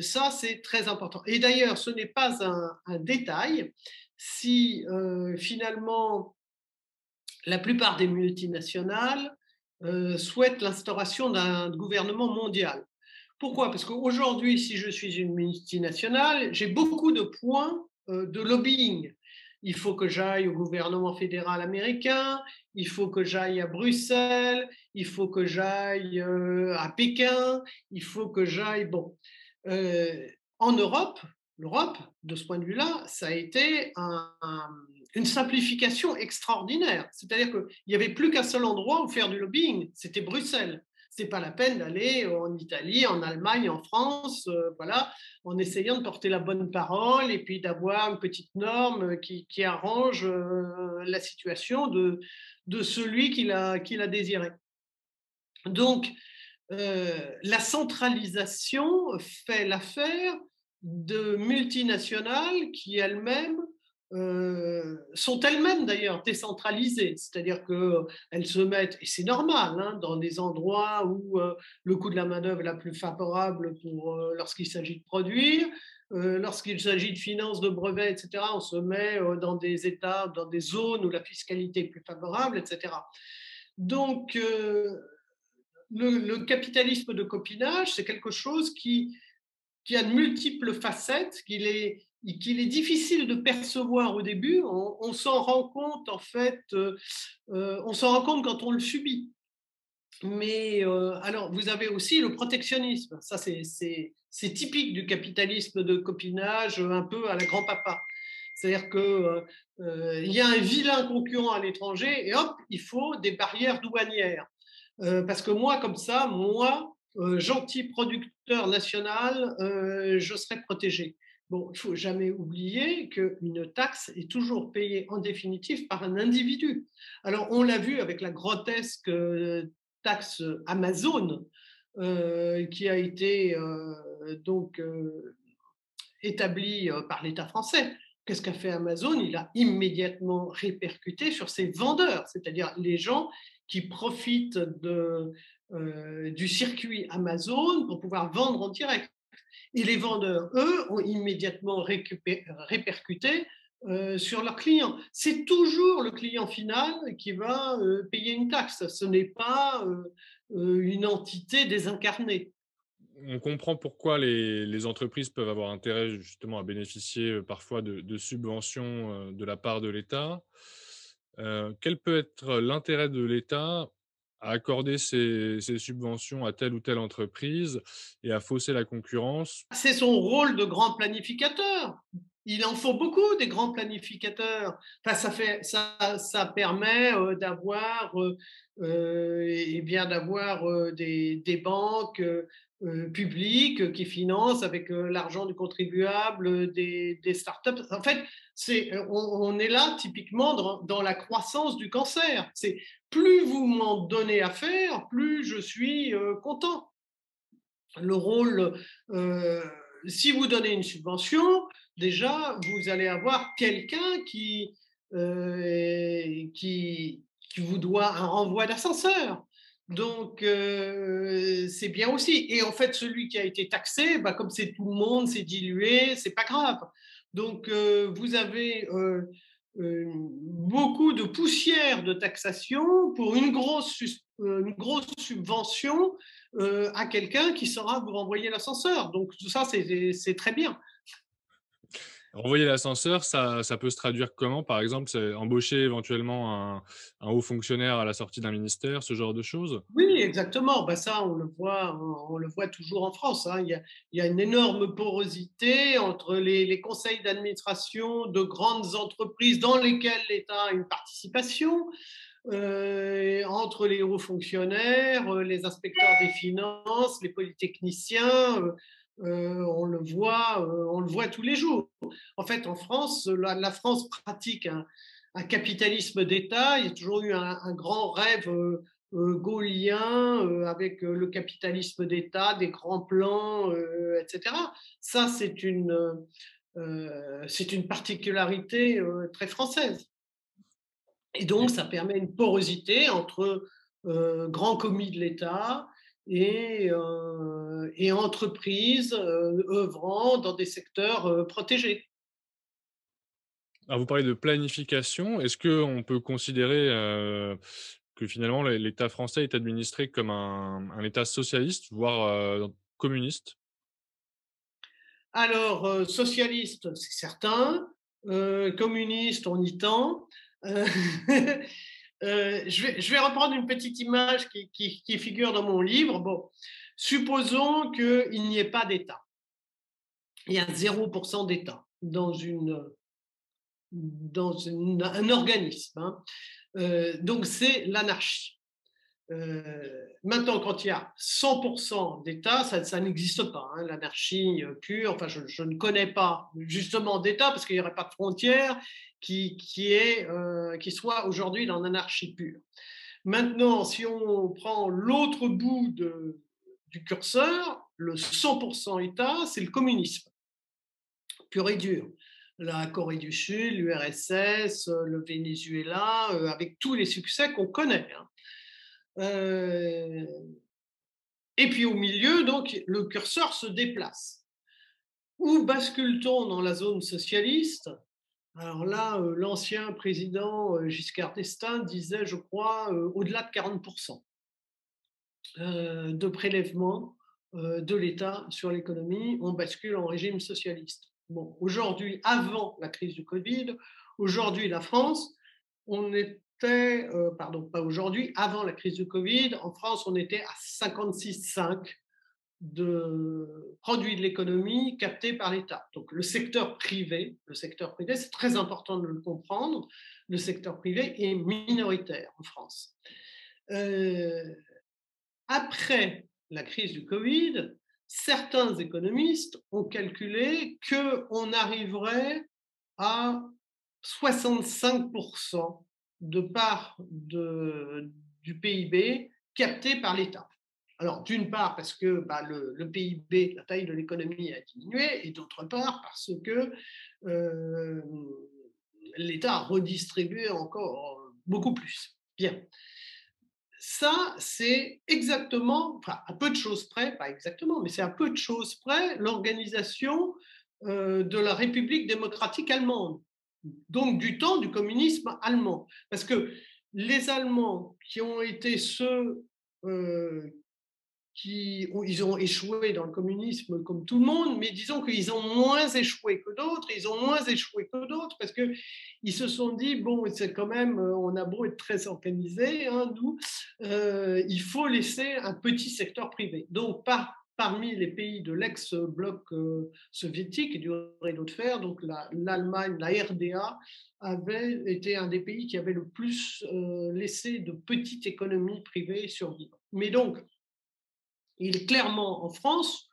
ça, c'est très important. Et d'ailleurs, ce n'est pas un détail si finalement la plupart des multinationales souhaitent l'instauration d'un gouvernement mondial. Pourquoi? Parce qu'aujourd'hui, si je suis une multinationale, j'ai beaucoup de points de lobbying. Il faut que j'aille au gouvernement fédéral américain, il faut que j'aille à Bruxelles, il faut que j'aille à Pékin, il faut que j'aille. Bon. En Europe, l'Europe, de ce point de vue-là, ça a été une simplification extraordinaire. C'est-à-dire qu'il n'y avait plus qu'un seul endroit où faire du lobbying, c'était Bruxelles. Ce n'est pas la peine d'aller en Italie, en Allemagne, en France, voilà, en essayant de porter la bonne parole et puis d'avoir une petite norme qui arrange la situation de celui qui l'a désiré. Donc, la centralisation fait l'affaire de multinationales qui elles-mêmes sont elles-mêmes d'ailleurs décentralisées, c'est-à-dire qu'elles se mettent, et c'est normal, hein, dans des endroits où le coût de la main-d'œuvre est la plus favorable lorsqu'il s'agit de produire. Lorsqu'il s'agit de finances, de brevets, etc., on se met dans des États, dans des zones où la fiscalité est plus favorable, etc. Donc, le capitalisme de copinage, c'est quelque chose qui a de multiples facettes, qu'il est difficile de percevoir au début. On s'en rend compte, en fait, on s'en rend compte quand on le subit. Mais alors, vous avez aussi le protectionnisme. Ça, c'est typique du capitalisme de copinage, un peu à la grand-papa. C'est-à-dire qu'il y a un vilain concurrent à l'étranger et hop, il faut des barrières douanières. Parce que moi, comme ça, moi, gentil producteur national, je serai protégé. Bon, il ne faut jamais oublier qu'une taxe est toujours payée en définitive par un individu. Alors, on l'a vu avec la grotesque taxe Amazon, qui a été donc établie par l'État français. Qu'est-ce qu'a fait Amazon? Il a immédiatement répercuté sur ses vendeurs, c'est-à-dire les gens qui profitent du circuit Amazon pour pouvoir vendre en direct. Et les vendeurs, eux, ont immédiatement répercuté sur leurs clients. C'est toujours le client final qui va payer une taxe. Ce n'est pas une entité désincarnée. On comprend pourquoi les entreprises peuvent avoir intérêt justement à bénéficier, parfois de subventions, de la part de l'État. Quel peut être l'intérêt de l'État à accorder ces subventions à telle ou telle entreprise et à fausser la concurrence? C'est son rôle de grand planificateur. Il en faut beaucoup des grands planificateurs. Enfin, ça permet d'avoir des banques publiques qui financent avec l'argent du contribuable des startups. En fait, on est là typiquement dans la croissance du cancer. C'est plus vous m'en donnez à faire, plus je suis content. Le rôle, euh, si vous donnez une subvention, déjà, vous allez avoir quelqu'un qui vous doit un renvoi d'ascenseur. Donc, c'est bien aussi. Et en fait, celui qui a été taxé, bah, comme c'est tout le monde, c'est dilué, c'est pas grave. Donc, vous avez beaucoup de poussière de taxation pour une grosse subvention à quelqu'un qui saura vous renvoyer l'ascenseur. Donc tout ça, c'est très bien. Renvoyer l'ascenseur, ça peut se traduire comment? Par exemple, c'est embaucher éventuellement un haut fonctionnaire à la sortie d'un ministère, ce genre de choses? Oui, exactement. Ben ça, on le voit toujours en France, hein. Il y a une énorme porosité entre les conseils d'administration de grandes entreprises dans lesquelles l'État a une participation, entre les hauts fonctionnaires, les inspecteurs des finances, les polytechniciens. On le voit tous les jours. En fait, en France, la France pratique un capitalisme d'État. Il y a toujours eu un grand rêve gaullien avec le capitalisme d'État, des grands plans, etc. Ça, c'est une particularité très française. Et donc, ça permet une porosité entre grands commis de l'État et entreprises œuvrant dans des secteurs protégés. Alors vous parlez de planification. Est-ce qu'on peut considérer, que finalement l'État français est administré comme un État socialiste, voire, communiste? Alors, socialiste, c'est certain. Communiste, on y tend. Euh, je vais reprendre une petite image qui figure dans mon livre. Bon, supposons qu'il n'y ait pas d'État. il y a 0% d'État un organisme, hein. Donc c'est l'anarchie. Maintenant, quand il y a 100% d'État, ça n'existe pas, hein, l'anarchie pure. Enfin, je ne connais pas justement d'État parce qu'il n'y aurait pas de frontière qui soit aujourd'hui dans l'anarchie pure. Maintenant, si on prend l'autre bout du curseur, le 100% État, c'est le communisme, pur et dur. La Corée du Sud, l'URSS, le Venezuela, avec tous les succès qu'on connaît, hein. Euh, et puis au milieu, donc, le curseur se déplace. Où bascule-t-on dans la zone socialiste? Alors là, l'ancien président Giscard d'Estaing disait, je crois, au-delà de 40% de prélèvement de l'État sur l'économie, on bascule en régime socialiste. Bon, aujourd'hui, avant la crise du Covid, aujourd'hui, la France, on était, pardon, pas aujourd'hui, avant la crise du Covid, en France, on était à 56,5 de produits de l'économie captés par l'État. Donc le secteur privé, c'est très important de le comprendre, le secteur privé est minoritaire en France. Après la crise du Covid, certains économistes ont calculé qu'on arriverait à 65% de part du PIB capté par l'État. Alors, d'une part, parce que le PIB, la taille de l'économie a diminué, et d'autre part, parce que euh, l'État a redistribué encore beaucoup plus. Bien. Ça, c'est exactement, enfin, à peu de choses près, pas exactement, mais c'est à peu de choses près l'organisation de la République démocratique allemande, donc du temps du communisme allemand. Parce que les Allemands qui ont été ceux euh, ils ont échoué dans le communisme comme tout le monde, mais disons qu'ils ont moins échoué que d'autres, parce qu'ils se sont dit, bon, c'est quand même, on a beau être très organisé, hein, nous, il faut laisser un petit secteur privé. Donc, parmi les pays de l'ex-bloc soviétique, il y aurait d'autres faire, donc l'Allemagne, la RDA, avait été un des pays qui avait le plus laissé de petites économies privées survivre. Mais donc, il est clairement en France,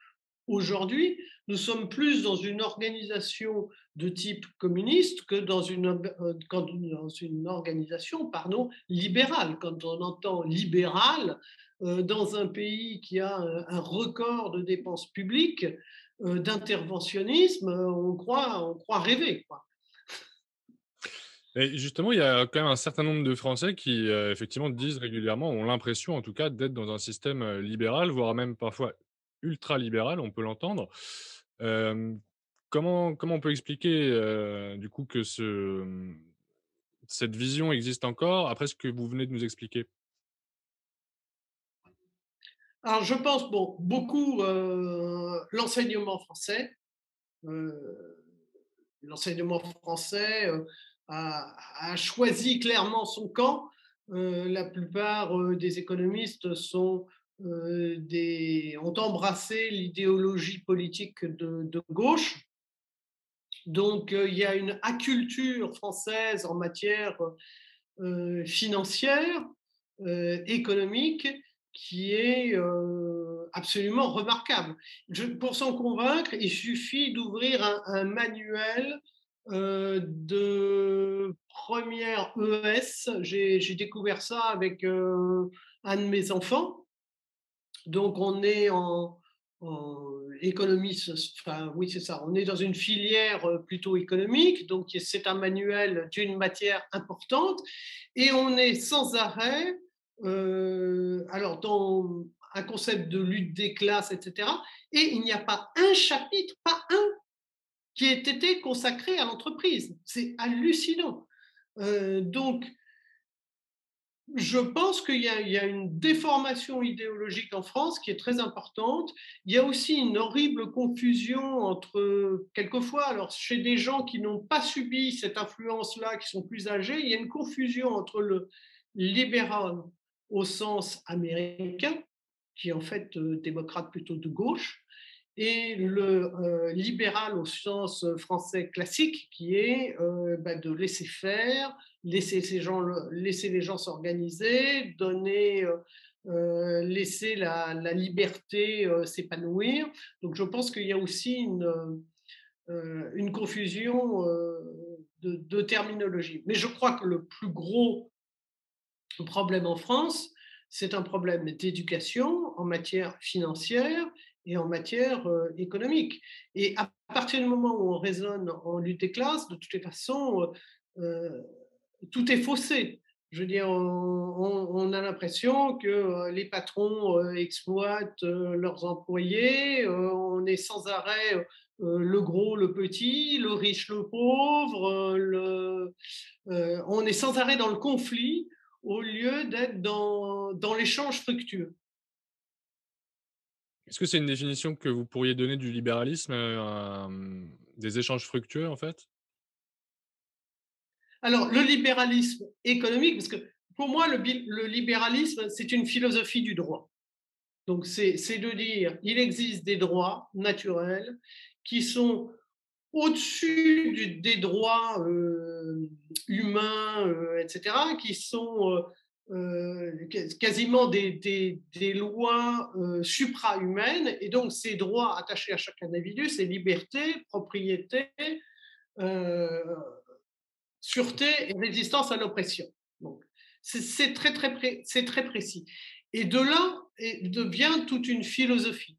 aujourd'hui, nous sommes plus dans une organisation de type communiste que dans une organisation libérale. Quand on entend libéral, dans un pays qui a un record de dépenses publiques, d'interventionnisme, on croit rêver, quoi. Et justement, il y a quand même un certain nombre de Français qui, effectivement, disent régulièrement, ont l'impression en tout cas d'être dans un système, libéral, voire même parfois ultra-libéral, on peut l'entendre. Hem, comment on peut expliquer, du coup que cette vision existe encore après ce que vous venez de nous expliquer? Alors je pense, bon, beaucoup l'enseignement français. Euh, L'enseignement français a choisi clairement son camp. La plupart des économistes ont embrassé l'idéologie politique de gauche. Donc, il y a une acculture française en matière financière, économique, qui est absolument remarquable. Pour s'en convaincre, il suffit d'ouvrir un manuel de première ES. J'ai découvert ça avec un de mes enfants. Donc, on est en économie, enfin, oui, c'est ça. On est dans une filière plutôt économique, donc c'est un manuel d'une matière importante, et on est sans arrêt, alors dans un concept de lutte des classes, etc. Et il n'y a pas un chapitre, pas un, qui ait été consacré à l'entreprise. C'est hallucinant. Donc, je pense qu'il y a une déformation idéologique en France qui est très importante. Il y a aussi une horrible confusion entre, quelquefois, alors chez des gens qui n'ont pas subi cette influence-là, qui sont plus âgés, il y a une confusion entre le libéral au sens américain, qui est en fait démocrate plutôt de gauche, et le libéral au sens français classique, qui est de laisser faire, laisser les gens s'organiser, laisser la liberté s'épanouir. Donc je pense qu'il y a aussi une confusion de terminologie. Mais je crois que le plus gros problème en France, c'est un problème d'éducation en matière financière et en matière économique. Et à partir du moment où on raisonne en lutte des classes, de toutes les façons, tout est faussé. Je veux dire, on a l'impression que les patrons exploitent leurs employés, on est sans arrêt le gros, le petit, le riche, le pauvre, on est sans arrêt dans le conflit au lieu d'être dans l'échange fructueux. Est-ce que c'est une définition que vous pourriez donner du libéralisme, des échanges fructueux, en fait? Alors, le libéralisme économique, parce que pour moi, le libéralisme, c'est une philosophie du droit. Donc, c'est de dire, il existe des droits naturels qui sont au-dessus des droits humains, etc., qui sont quasiment des lois supra-humaines. Et donc, ces droits attachés à chaque individu, ces libertés, propriété, euh, sûreté et résistance à l'oppression. Donc, c'est très précis. Et de là devient toute une philosophie.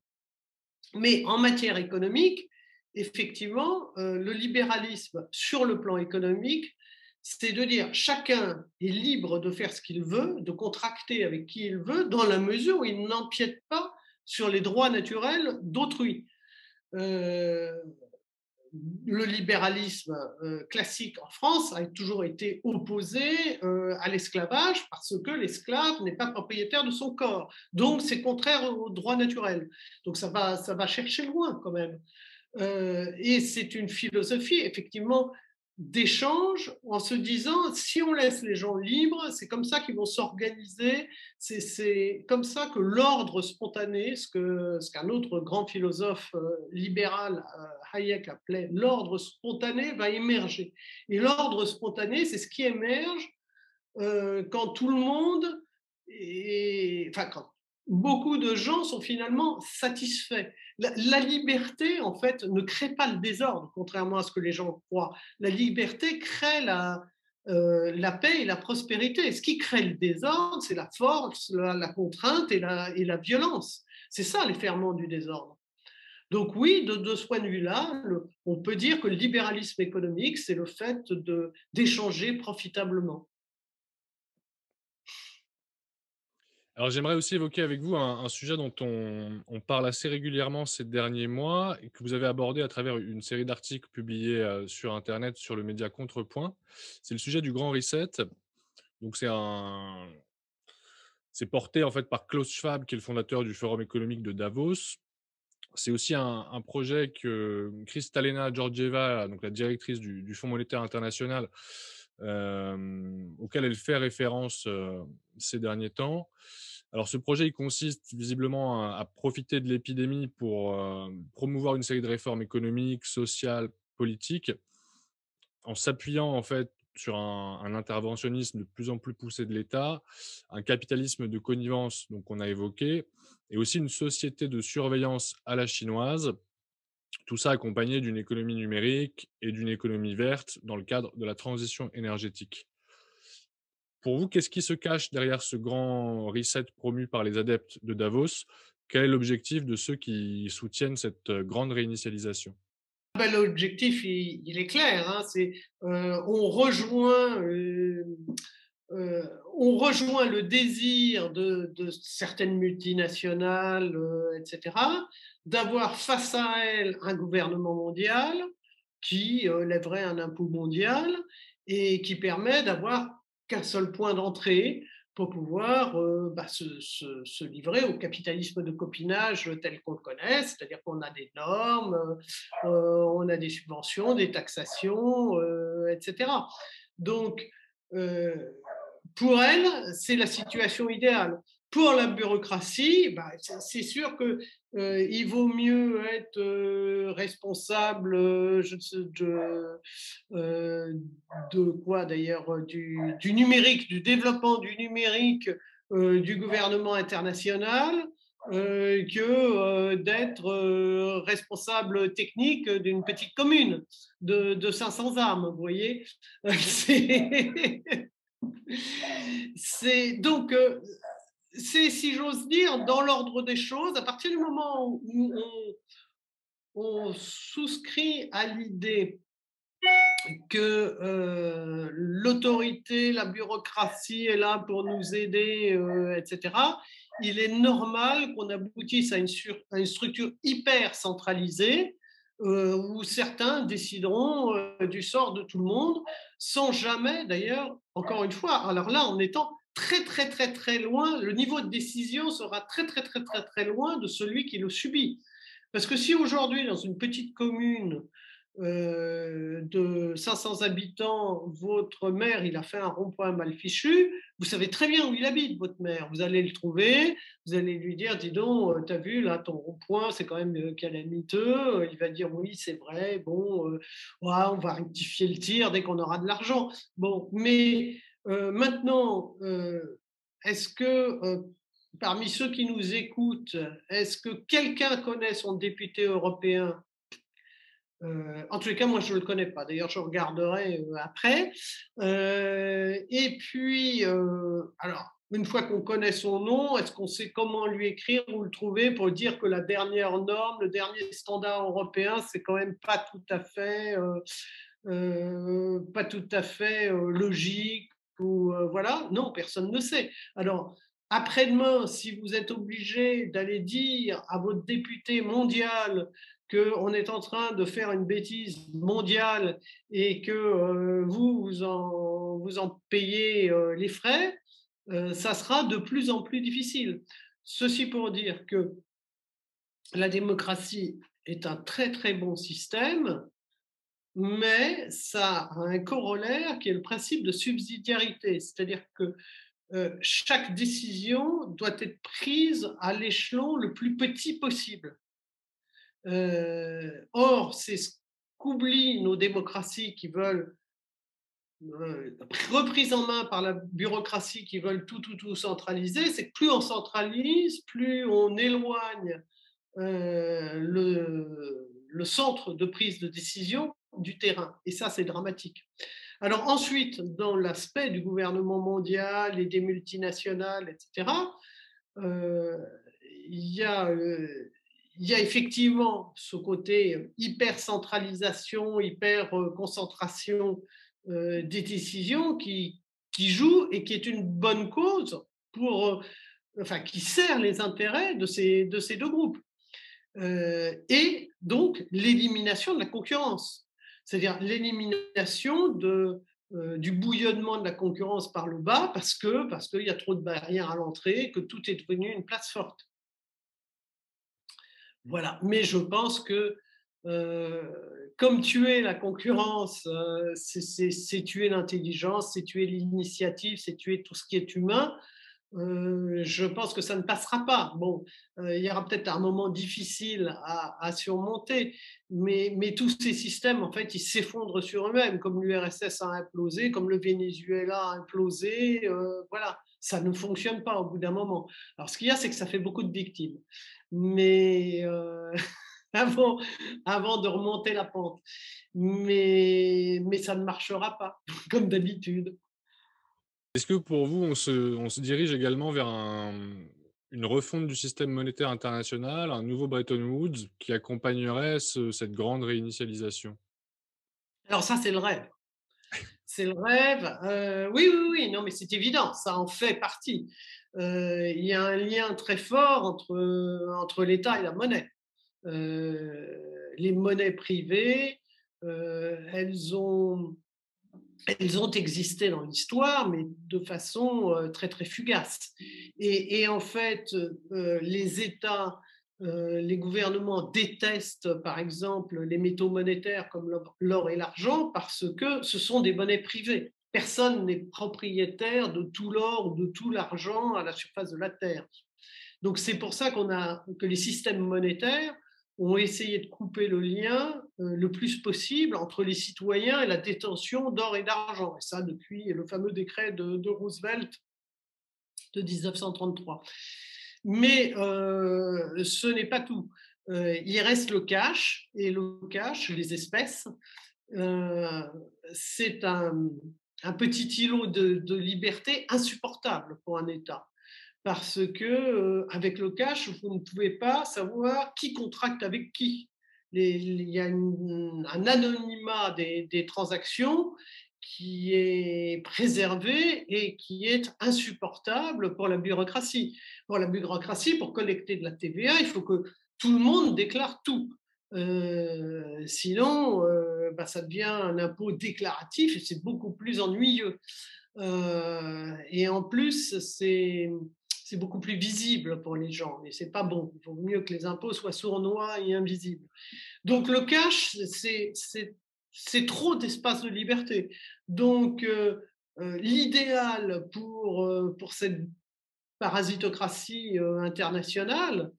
Mais en matière économique, effectivement, le libéralisme sur le plan économique, c'est de dire chacun est libre de faire ce qu'il veut, de contracter avec qui il veut, dans la mesure où il n'empiète pas sur les droits naturels d'autrui. Euh, le libéralisme classique en France a toujours été opposé à l'esclavage parce que l'esclave n'est pas propriétaire de son corps. Donc, c'est contraire aux droits naturels. Donc, ça va chercher loin quand même. Et c'est une philosophie, effectivement, d'échange en se disant, si on laisse les gens libres, c'est comme ça qu'ils vont s'organiser, c'est comme ça que l'ordre spontané, ce qu'un autre grand philosophe libéral, Hayek, appelait l'ordre spontané, va émerger. Et l'ordre spontané, c'est ce qui émerge quand tout le monde, enfin quand beaucoup de gens sont finalement satisfaits. La liberté, en fait, ne crée pas le désordre, contrairement à ce que les gens croient. La liberté crée la paix et la prospérité. Ce qui crée le désordre, c'est la force, la contrainte et la violence. C'est ça les ferments du désordre. Donc oui, de ce point de vue-là, on peut dire que le libéralisme économique, c'est le fait d'échanger profitablement. Alors j'aimerais aussi évoquer avec vous un sujet dont on parle assez régulièrement ces derniers mois et que vous avez abordé à travers une série d'articles publiés, sur internet, sur le média Contrepoint. C'est le sujet du grand reset. Donc c'est porté en fait par Klaus Schwab, qui est le fondateur du Forum économique de Davos. C'est aussi un projet que Kristalina Georgieva, donc la directrice du Fonds monétaire international, auquel elle fait référence, ces derniers temps. Alors ce projet, il consiste visiblement à profiter de l'épidémie pour, promouvoir une série de réformes économiques, sociales, politiques, en s'appuyant en fait sur un interventionnisme de plus en plus poussé de l'État, un capitalisme de connivence, donc on a évoqué, et aussi une société de surveillance à la chinoise, tout ça accompagné d'une économie numérique et d'une économie verte dans le cadre de la transition énergétique. Pour vous, qu'est-ce qui se cache derrière ce grand reset promu par les adeptes de Davos? Quel est l'objectif de ceux qui soutiennent cette grande réinitialisation? L'objectif, il est clair, hein, c'est on rejoint le désir de certaines multinationales, etc., d'avoir face à elles un gouvernement mondial qui lèverait un impôt mondial et qui permet d'avoir qu'un seul point d'entrée pour pouvoir se livrer au capitalisme de copinage tel qu'on le connaît, c'est-à-dire qu'on a des normes, on a des subventions, des taxations, etc. Donc, euh, pour elle, c'est la situation idéale. Pour la bureaucratie, bah, c'est sûr que il vaut mieux être responsable euh, de quoi d'ailleurs du numérique, du développement du numérique du gouvernement international que d'être responsable technique d'une petite commune de 500 âmes, vous voyez. C'est donc c'est, si j'ose dire, dans l'ordre des choses, à partir du moment où on souscrit à l'idée que l'autorité, la bureaucratie est là pour nous aider, etc., il est normal qu'on aboutisse à une structure hyper centralisée où certains décideront du sort de tout le monde, sans jamais, d'ailleurs, encore une fois, alors là, en étant très, très, très, très loin, le niveau de décision sera très, très, très, très, très loin de celui qui le subit. Parce que si aujourd'hui, dans une petite commune, de 500 habitants, votre maire, il a fait un rond-point mal fichu, vous savez très bien où il habite, votre maire. Vous allez le trouver, vous allez lui dire, dis donc, t'as vu, là, ton rond-point, c'est quand même calamiteux. Il va dire, oui, c'est vrai, bon, ouais, on va rectifier le tir dès qu'on aura de l'argent. Bon, mais maintenant, est-ce que parmi ceux qui nous écoutent, est-ce que quelqu'un connaît son député européen? En tous les cas, moi, je ne le connais pas. D'ailleurs, je regarderai après. Et puis, alors, une fois qu'on connaît son nom, est-ce qu'on sait comment lui écrire ou le trouver pour dire que la dernière norme, le dernier standard européen, c'est quand même pas tout à fait logique ou voilà. Non, personne ne sait. Alors, après-demain, si vous êtes obligé d'aller dire à votre député mondial qu'on est en train de faire une bêtise mondiale et que vous en payez les frais, ça sera de plus en plus difficile. Ceci pour dire que la démocratie est un très très bon système, mais ça a un corollaire qui est le principe de subsidiarité, c'est-à-dire que chaque décision doit être prise à l'échelon le plus petit possible. Or, c'est ce qu'oublient nos démocraties qui veulent, reprises en main par la bureaucratie, qui veulent tout centraliser, c'est que plus on centralise, plus on éloigne le centre de prise de décision du terrain. Et ça, c'est dramatique. Alors ensuite, dans l'aspect du gouvernement mondial et des multinationales, etc., euh, il y a il y a effectivement ce côté hyper centralisation, hyper concentration des décisions qui joue et qui est une bonne cause pour, enfin, qui sert les intérêts de ces deux groupes. Et donc l'élimination de la concurrence, c'est-à-dire l'élimination du bouillonnement de la concurrence par le bas parce qu'il y a trop de barrières à l'entrée, que tout est devenu une place forte. Voilà. Mais je pense que comme tuer la concurrence, c'est tuer l'intelligence, c'est tuer l'initiative, c'est tuer tout ce qui est humain. Je pense que ça ne passera pas. Bon, il y aura peut-être un moment difficile à surmonter, mais tous ces systèmes, en fait, ils s'effondrent sur eux-mêmes, comme l'URSS a implosé, comme le Venezuela a implosé. Voilà, ça ne fonctionne pas au bout d'un moment. Alors, ce qu'il y a, c'est que ça fait beaucoup de victimes. Mais avant, avant de remonter la pente. Mais ça ne marchera pas, comme d'habitude. Est-ce que pour vous, on se dirige également vers une refonte du système monétaire international, un nouveau Bretton Woods qui accompagnerait cette grande réinitialisation? Alors ça, c'est le rêve. C'est le rêve. Oui, oui, oui, non, mais c'est évident, ça en fait partie. Il y a un lien très fort entre l'État et la monnaie. Les monnaies privées, elles ont existé dans l'histoire, mais de façon très très fugace. Et en fait, les États, les gouvernements détestent, par exemple, les métaux monétaires comme l'or et l'argent parce que ce sont des monnaies privées. personne n'est propriétaire de tout l'or ou de tout l'argent à la surface de la Terre. Donc c'est pour ça que les systèmes monétaires ont essayé de couper le lien le plus possible entre les citoyens et la détention d'or et d'argent. Et ça depuis le fameux décret de Roosevelt de 1933. Mais ce n'est pas tout. Il reste le cash, et le cash, les espèces, c'est un petit îlot de liberté insupportable pour un État. Parce que avec le cash, vous ne pouvez pas savoir qui contracte avec qui. Il y a un anonymat des transactions qui est préservé et qui est insupportable pour la bureaucratie. Pour la bureaucratie, pour collecter de la TVA, il faut que tout le monde déclare tout. Sinon, ça devient un impôt déclaratif et c'est beaucoup plus ennuyeux. Et en plus, c'est beaucoup plus visible pour les gens et c'est pas bon. Il vaut mieux que les impôts soient sournois et invisibles. Donc le cash, c'est trop d'espace de liberté. Donc l'idéal pour cette parasitocratie internationale,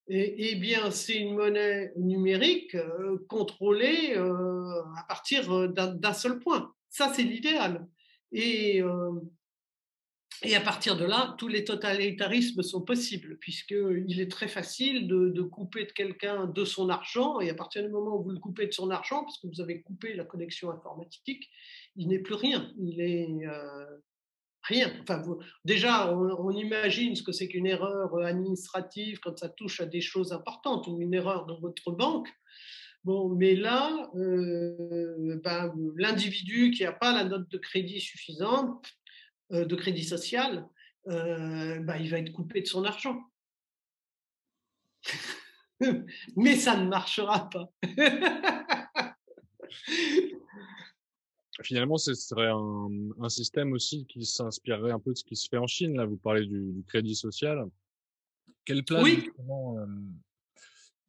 eh bien, c'est une monnaie numérique contrôlée à partir d'un seul point. Ça, c'est l'idéal. Et, et à partir de là, tous les totalitarismes sont possibles, puisqu'il est très facile de couper de quelqu'un de son argent, et à partir du moment où vous le coupez de son argent, parce que vous avez coupé la connexion informatique, il n'est plus rien. Il est rien. Enfin, déjà, on imagine ce que c'est qu'une erreur administrative quand ça touche à des choses importantes, ou une erreur dans votre banque. Bon, mais là, l'individu qui n'a pas la note de crédit suffisante, de crédit social, il va être coupé de son argent. Mais ça ne marchera pas. Finalement, ce serait un système aussi qui s'inspirerait un peu de ce qui se fait en Chine. Là, vous parlez du crédit social. Quelle place, Oui, justement,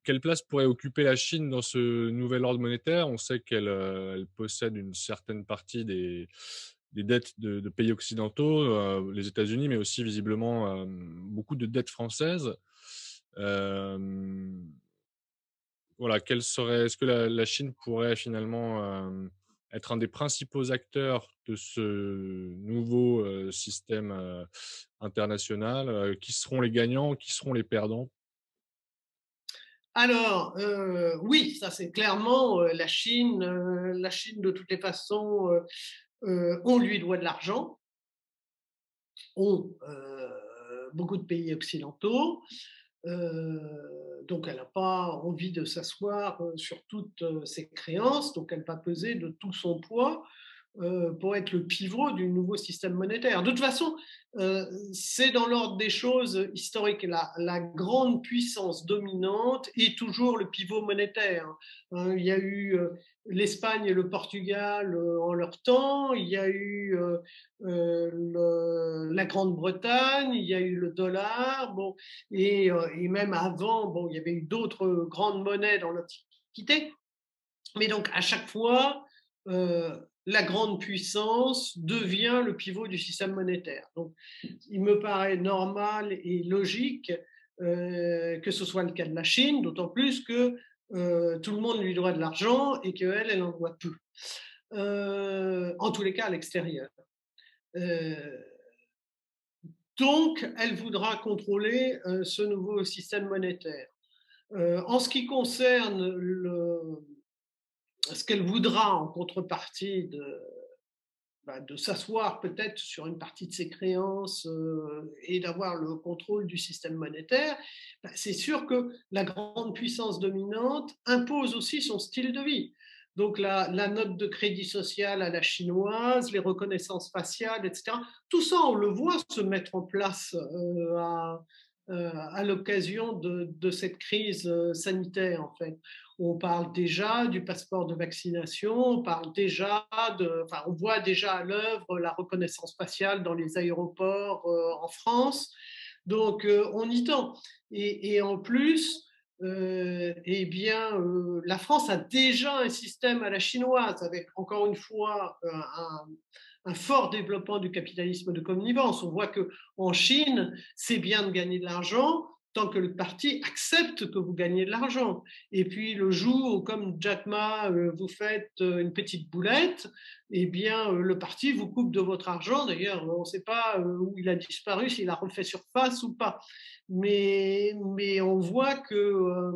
quelle place pourrait occuper la Chine dans ce nouvel ordre monétaire? On sait elle possède une certaine partie des dettes de pays occidentaux, les États-Unis, mais aussi visiblement beaucoup de dettes françaises. Hem, voilà, est-ce que la Chine pourrait finalement être un des principaux acteurs de ce nouveau système international? Qui seront les gagnants? Qui seront les perdants? alors oui, ça c'est clairement la Chine. La Chine, de toutes les façons, on lui doit de l'argent, beaucoup de pays occidentaux. Donc elle n'a pas envie de s'asseoir sur toutes ses créances, donc elle va peser de tout son poids pour être le pivot du nouveau système monétaire. De toute façon, c'est dans l'ordre des choses historiques. La grande puissance dominante est toujours le pivot monétaire. Il y a eu l'Espagne et le Portugal en leur temps, il y a eu la Grande-Bretagne, il y a eu le dollar, bon, et même avant, bon, il y avait eu d'autres grandes monnaies dans l'Antiquité. Mais donc, à chaque fois, la grande puissance devient le pivot du système monétaire. Donc, il me paraît normal et logique que ce soit le cas de la Chine, d'autant plus que tout le monde lui doit de l'argent et qu'elle, elle en doit peu. En tous les cas, à l'extérieur. Euh, donc, elle voudra contrôler ce nouveau système monétaire. En ce qui concerne ce qu'elle voudra en contrepartie de s'asseoir peut-être sur une partie de ses créances et d'avoir le contrôle du système monétaire, c'est sûr que la grande puissance dominante impose aussi son style de vie. Donc la note de crédit social à la chinoise, les reconnaissances faciales, etc. Tout ça, on le voit se mettre en place à l'occasion de cette crise sanitaire, en fait. On parle déjà du passeport de vaccination, on parle déjà on voit déjà à l'œuvre la reconnaissance faciale dans les aéroports en France. Donc, on y tend. Et en plus, la France a déjà un système à la chinoise avec, encore une fois, un fort développement du capitalisme de connivence. On voit qu'en Chine, c'est bien de gagner de l'argent tant que le parti accepte que vous gagnez de l'argent. Et puis le jour où, comme Jack Ma, vous faites une petite boulette, eh bien le parti vous coupe de votre argent. D'ailleurs, on ne sait pas où il a disparu, s'il a refait surface ou pas. Mais on voit que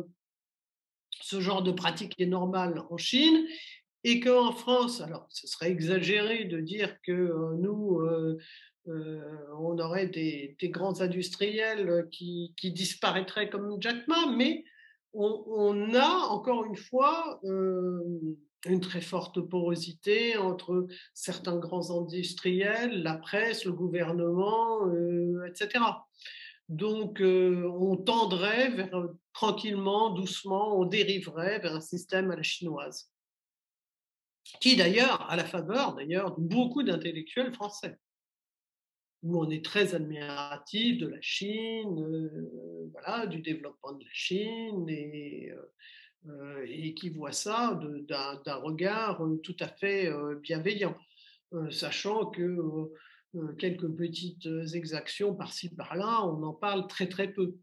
ce genre de pratique est normal en Chine et qu'en France, alors ce serait exagéré de dire que nous, on aurait des grands industriels qui disparaîtraient comme Jack Ma, mais on a encore une fois une très forte porosité entre certains grands industriels, la presse, le gouvernement, etc. Donc, on tendrait vers, tranquillement, doucement, on dériverait vers un système à la chinoise, qui d'ailleurs a la faveur d'ailleurs de beaucoup d'intellectuels français, où on est très admiratif de la Chine, voilà, du développement de la Chine et qui voit ça d'un regard tout à fait bienveillant, sachant que quelques petites exactions par-ci par-là, on en parle très très peu.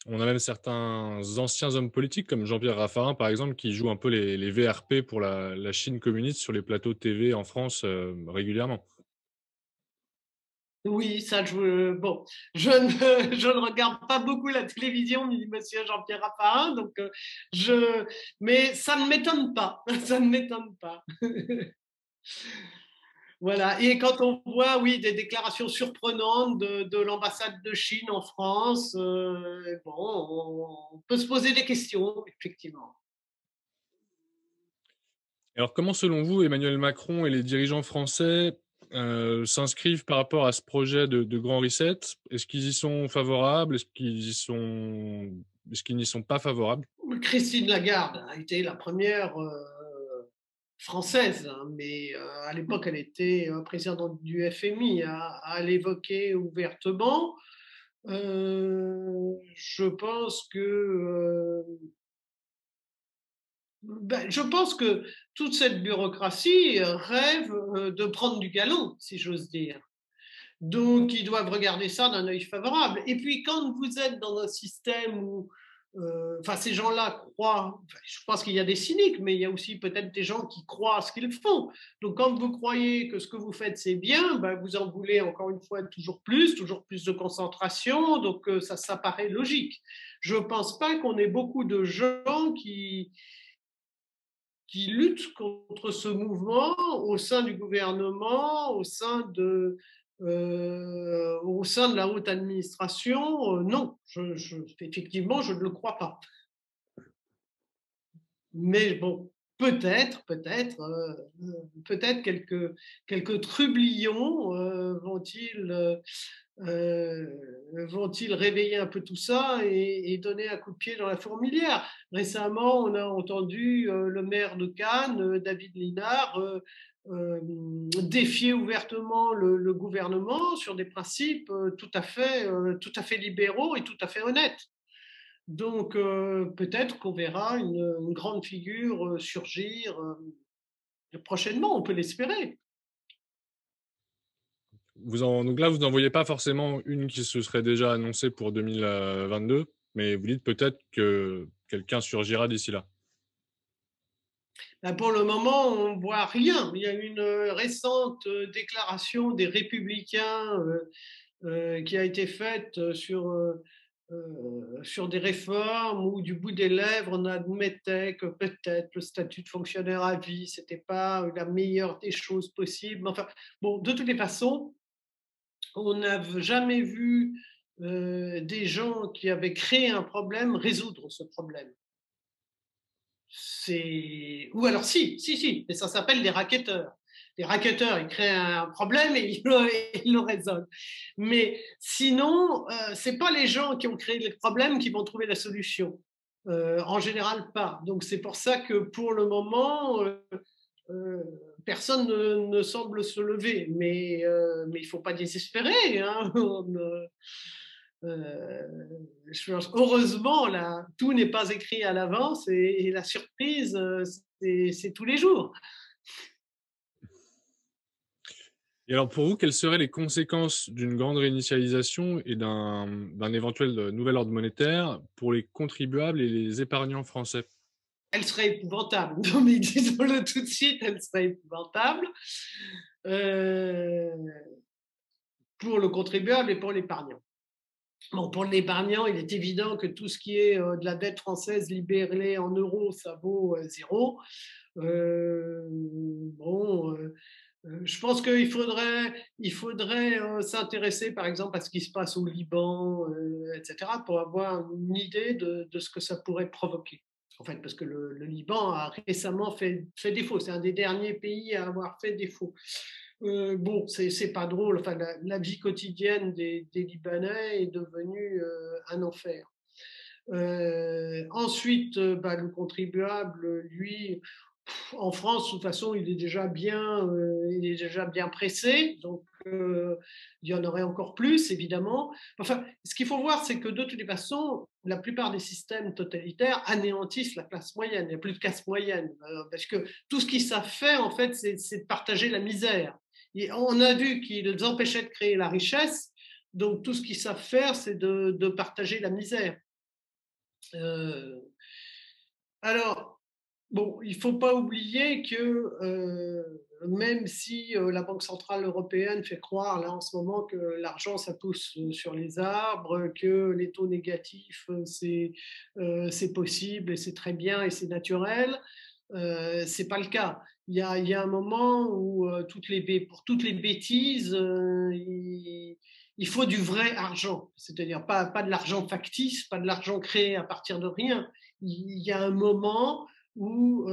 On a même certains anciens hommes politiques comme Jean-Pierre Raffarin, par exemple, qui jouent un peu les VRP pour la Chine communiste sur les plateaux TV en France, régulièrement. Oui, ça bon, je ne je ne regarde pas beaucoup la télévision, ni monsieur Jean-Pierre Raffarin, donc je mais ça ne m'étonne pas, ça ne m'étonne pas. Voilà, et quand on voit, oui, des déclarations surprenantes de l'ambassade de Chine en France, bon, on peut se poser des questions, effectivement. Alors comment, selon vous, Emmanuel Macron et les dirigeants français, s'inscrivent par rapport à ce projet de grand reset? Est-ce qu'ils y sont favorables? Est-ce qu'ils n'y sont pas favorables? Christine Lagarde a été la première française, hein, mais à l'époque, elle était présidente du FMI, à l'évoquer ouvertement. Je pense que toute cette bureaucratie rêve de prendre du galon, si j'ose dire. Donc, ils doivent regarder ça d'un œil favorable. Et puis, quand vous êtes dans un système où, ces gens-là croient, je pense qu'il y a des cyniques, mais il y a aussi peut-être des gens qui croient à ce qu'ils font. Donc, quand vous croyez que ce que vous faites, c'est bien, ben, vous en voulez encore une fois toujours plus de concentration. Donc, ça paraît logique. Je ne pense pas qu'on ait beaucoup de gens qui luttent contre ce mouvement au sein du gouvernement, au sein de la haute administration. Non, effectivement, je ne le crois pas. Mais bon, peut-être quelques trublions vont-ils réveiller un peu tout ça et donner un coup de pied dans la fourmilière? Récemment, on a entendu le maire de Cannes, David Linard, défier ouvertement le gouvernement sur des principes tout à fait libéraux et tout à fait honnêtes. Donc peut-être qu'on verra une grande figure surgir prochainement, on peut l'espérer. Donc là, vous n'en voyez pas forcément une qui se serait déjà annoncée pour 2022, mais vous dites peut-être que quelqu'un surgira d'ici là? Ben, pour le moment, on ne voit rien. Il y a une récente déclaration des Républicains qui a été faite sur des réformes où, du bout des lèvres, on admettait que peut-être le statut de fonctionnaire à vie, ce n'était pas la meilleure des choses possibles. Enfin, bon, de toutes les façons, on n'a jamais vu des gens qui avaient créé un problème résoudre ce problème. Ou alors si, mais ça s'appelle des racketteurs. Les racketteurs, ils créent un problème et ils le résolvent. Mais sinon, c'est pas les gens qui ont créé le problème qui vont trouver la solution. En général, pas. Donc c'est pour ça que pour le moment, euh, personne ne semble se lever. Mais il ne faut pas désespérer. Hein. Heureusement, là, tout n'est pas écrit à l'avance et la surprise, c'est tous les jours. Et alors pour vous, quelles seraient les conséquences d'une grande réinitialisation et d'un éventuel, nouvel ordre monétaire pour les contribuables et les épargnants français? Elle serait épouvantable. Non, mais disons-le tout de suite, elle serait épouvantable euh, pour le contribuable et pour l'épargnant. Bon, pour l'épargnant, il est évident que tout ce qui est de la dette française libérée en euros, ça vaut zéro. Bon, je pense qu'il faudrait s'intéresser, par exemple, à ce qui se passe au Liban, etc., pour avoir une idée de ce que ça pourrait provoquer. En fait, parce que le Liban a récemment fait défaut. C'est un des derniers pays à avoir fait défaut. Bon, c'est pas drôle. Enfin, la vie quotidienne des Libanais est devenue un enfer. Ensuite, bah, le contribuable, lui, en France, de toute façon, il est déjà bien pressé, donc il y en aurait encore plus, évidemment. Enfin, ce qu'il faut voir, c'est que de toutes les façons, la plupart des systèmes totalitaires anéantissent la classe moyenne. Il n'y a plus de classe moyenne, parce que tout ce qu'ils savent faire, en fait, c'est de partager la misère. Et on a vu qu'ils empêchaient de créer la richesse, donc tout ce qu'ils savent faire, c'est de partager la misère. Euh, alors, bon, il ne faut pas oublier que même si la Banque centrale européenne fait croire là en ce moment que l'argent ça pousse sur les arbres, que les taux négatifs c'est possible et c'est très bien et c'est naturel, c'est pas le cas. Il y a un moment où pour toutes les bêtises, il faut du vrai argent, c'est-à-dire pas de l'argent factice, pas de l'argent créé à partir de rien. Il y a un moment où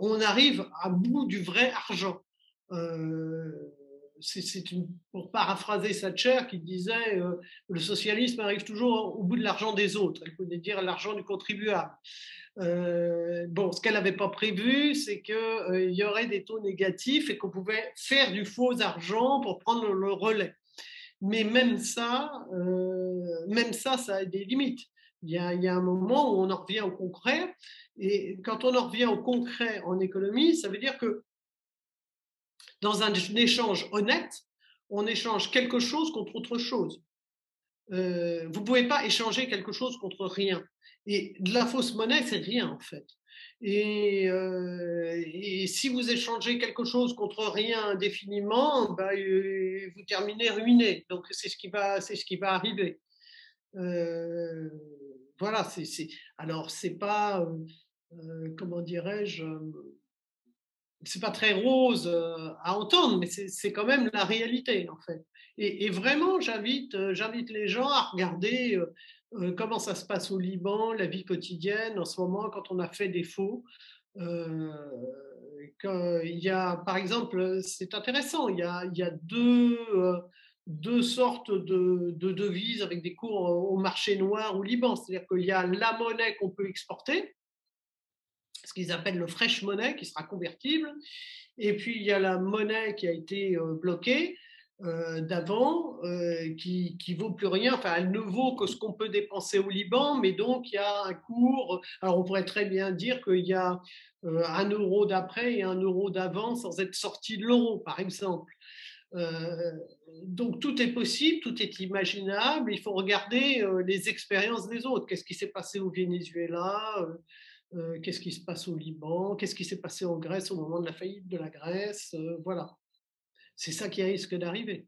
on arrive à bout du vrai argent. Euh, pour paraphraser Thatcher qui disait le socialisme arrive toujours au bout de l'argent des autres, il faut dire l'argent du contribuable. Bon, ce qu'elle n'avait pas prévu, c'est qu'il y aurait des taux négatifs et qu'on pouvait faire du faux argent pour prendre le relais. Mais même ça, ça a des limites. Il y a un moment où on en revient au concret. Et quand on en revient au concret en économie, ça veut dire que dans un échange honnête, on échange quelque chose contre autre chose. Vous ne pouvez pas échanger quelque chose contre rien. Et de la fausse monnaie, c'est rien en fait. Et si vous échangez quelque chose contre rien indéfiniment, bah, vous terminez ruiné. Donc c'est ce qui va arriver. Voilà, alors c'est pas, comment dirais-je, c'est pas très rose à entendre, mais c'est quand même la réalité en fait. Et vraiment, j'invite les gens à regarder comment ça se passe au Liban, la vie quotidienne en ce moment quand on a fait des faux. Euh, il y a, par exemple, c'est intéressant, il y a deux sortes de devises avec des cours au marché noir au Liban. C'est-à-dire qu'il y a la monnaie qu'on peut exporter, ce qu'ils appellent le fresh money, qui sera convertible. Et puis, il y a la monnaie qui a été bloquée d'avant, qui vaut plus rien. Enfin, elle ne vaut que ce qu'on peut dépenser au Liban, mais donc il y a un cours. Alors, on pourrait très bien dire qu'il y a 1 euro d'après et 1 euro d'avant sans être sorti de l'euro, par exemple. Euh, donc tout est possible, tout est imaginable. Il faut regarder les expériences des autres. Qu'est-ce qui s'est passé au Venezuela qu'est-ce qui se passe au Liban, qu'est-ce qui s'est passé en Grèce au moment de la faillite de la Grèce, voilà. C'est ça qui risque d'arriver.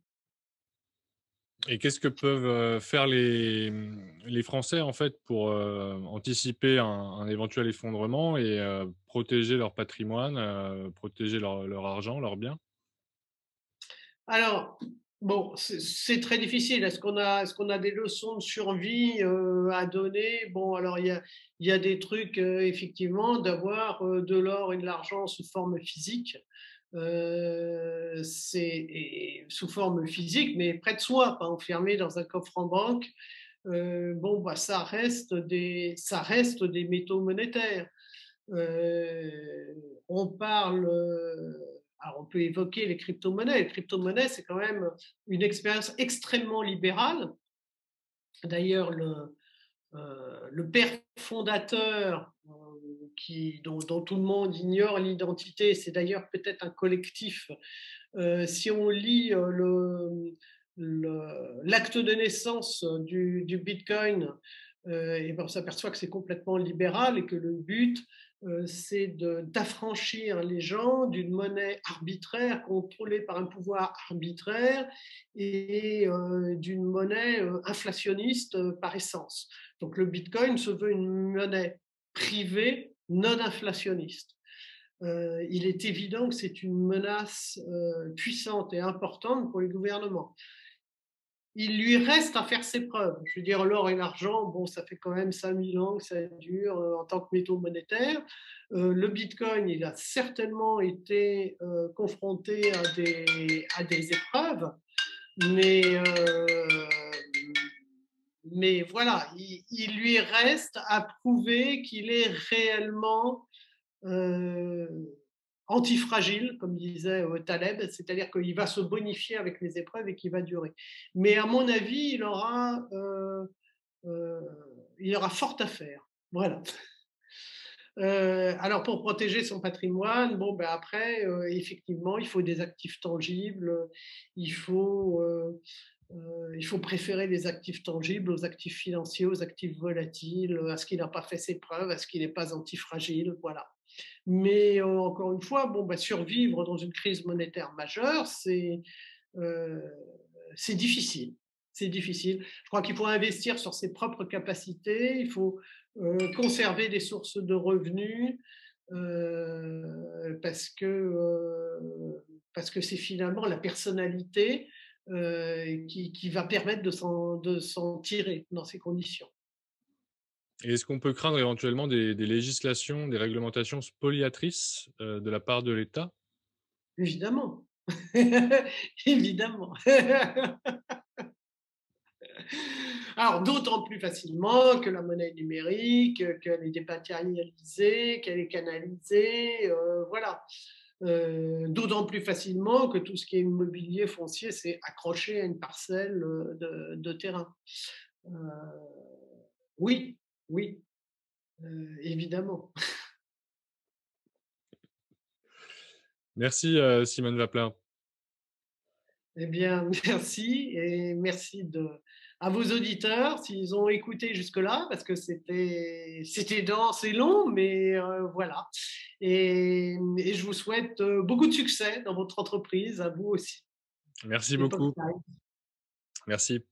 Et qu'est-ce que peuvent, faire les Français, en fait, pour, anticiper un éventuel effondrement et protéger leur patrimoine, protéger leur argent, leurs biens? Alors, bon, c'est très difficile. Est-ce qu'on a des leçons de survie à donner? Bon, alors il y a des trucs, effectivement, d'avoir de l'or et de l'argent sous forme physique. Sous forme physique, mais près de soi, pas enfermé dans un coffre en banque. Bon, bah, ça reste des métaux monétaires. Euh, on parle, alors on peut évoquer les crypto-monnaies. Les crypto-monnaies, c'est quand même une expérience extrêmement libérale. D'ailleurs, le père fondateur, dont tout le monde ignore l'identité, c'est d'ailleurs peut-être un collectif Si on lit l'acte de naissance du Bitcoin, et ben on s'aperçoit que c'est complètement libéral et que le but, c'est d'affranchir les gens d'une monnaie arbitraire, contrôlée par un pouvoir arbitraire, et d'une monnaie inflationniste par essence. Donc le Bitcoin se veut une monnaie privée non inflationniste. Il est évident que c'est une menace puissante et importante pour les gouvernements. Il lui reste à faire ses preuves. Je veux dire, l'or et l'argent, bon, ça fait quand même 5000 ans que ça dure en tant que métaux monétaires. Le Bitcoin, il a certainement été confronté à des épreuves, mais, mais voilà, il lui reste à prouver qu'il est réellement euh, antifragile, comme disait Taleb, c'est-à-dire qu'il va se bonifier avec les épreuves et qu'il va durer. Mais à mon avis, euh, il aura fort à faire. Voilà. Alors pour protéger son patrimoine, bon ben après, effectivement, il faut des actifs tangibles, il faut, il faut préférer les actifs tangibles aux actifs financiers, aux actifs volatiles, à ce qu'il n'a pas fait ses preuves, à ce qu'il n'est pas antifragile, voilà. Mais encore une fois, bon, bah, survivre dans une crise monétaire majeure, euh, c'est difficile. C'est difficile. Je crois qu'il faut investir sur ses propres capacités, il faut conserver des sources de revenus, parce que c'est finalement la personnalité qui va permettre de s'en tirer dans ces conditions. Et est-ce qu'on peut craindre éventuellement des législations, des réglementations spoliatrices, de la part de l'État? Évidemment. Évidemment. Alors, d'autant plus facilement que la monnaie numérique, qu'elle est dématérialisée, qu'elle est canalisée, voilà. D'autant plus facilement que tout ce qui est immobilier foncier, c'est accroché à une parcelle de terrain. Euh, oui, oui, évidemment. Merci, Simone Vapler. Eh bien, merci et merci à vos auditeurs s'ils ont écouté jusque-là, parce que c'était dense et long, mais voilà. Et je vous souhaite beaucoup de succès dans votre entreprise, à vous aussi. Merci Epoch beaucoup. Times. Merci.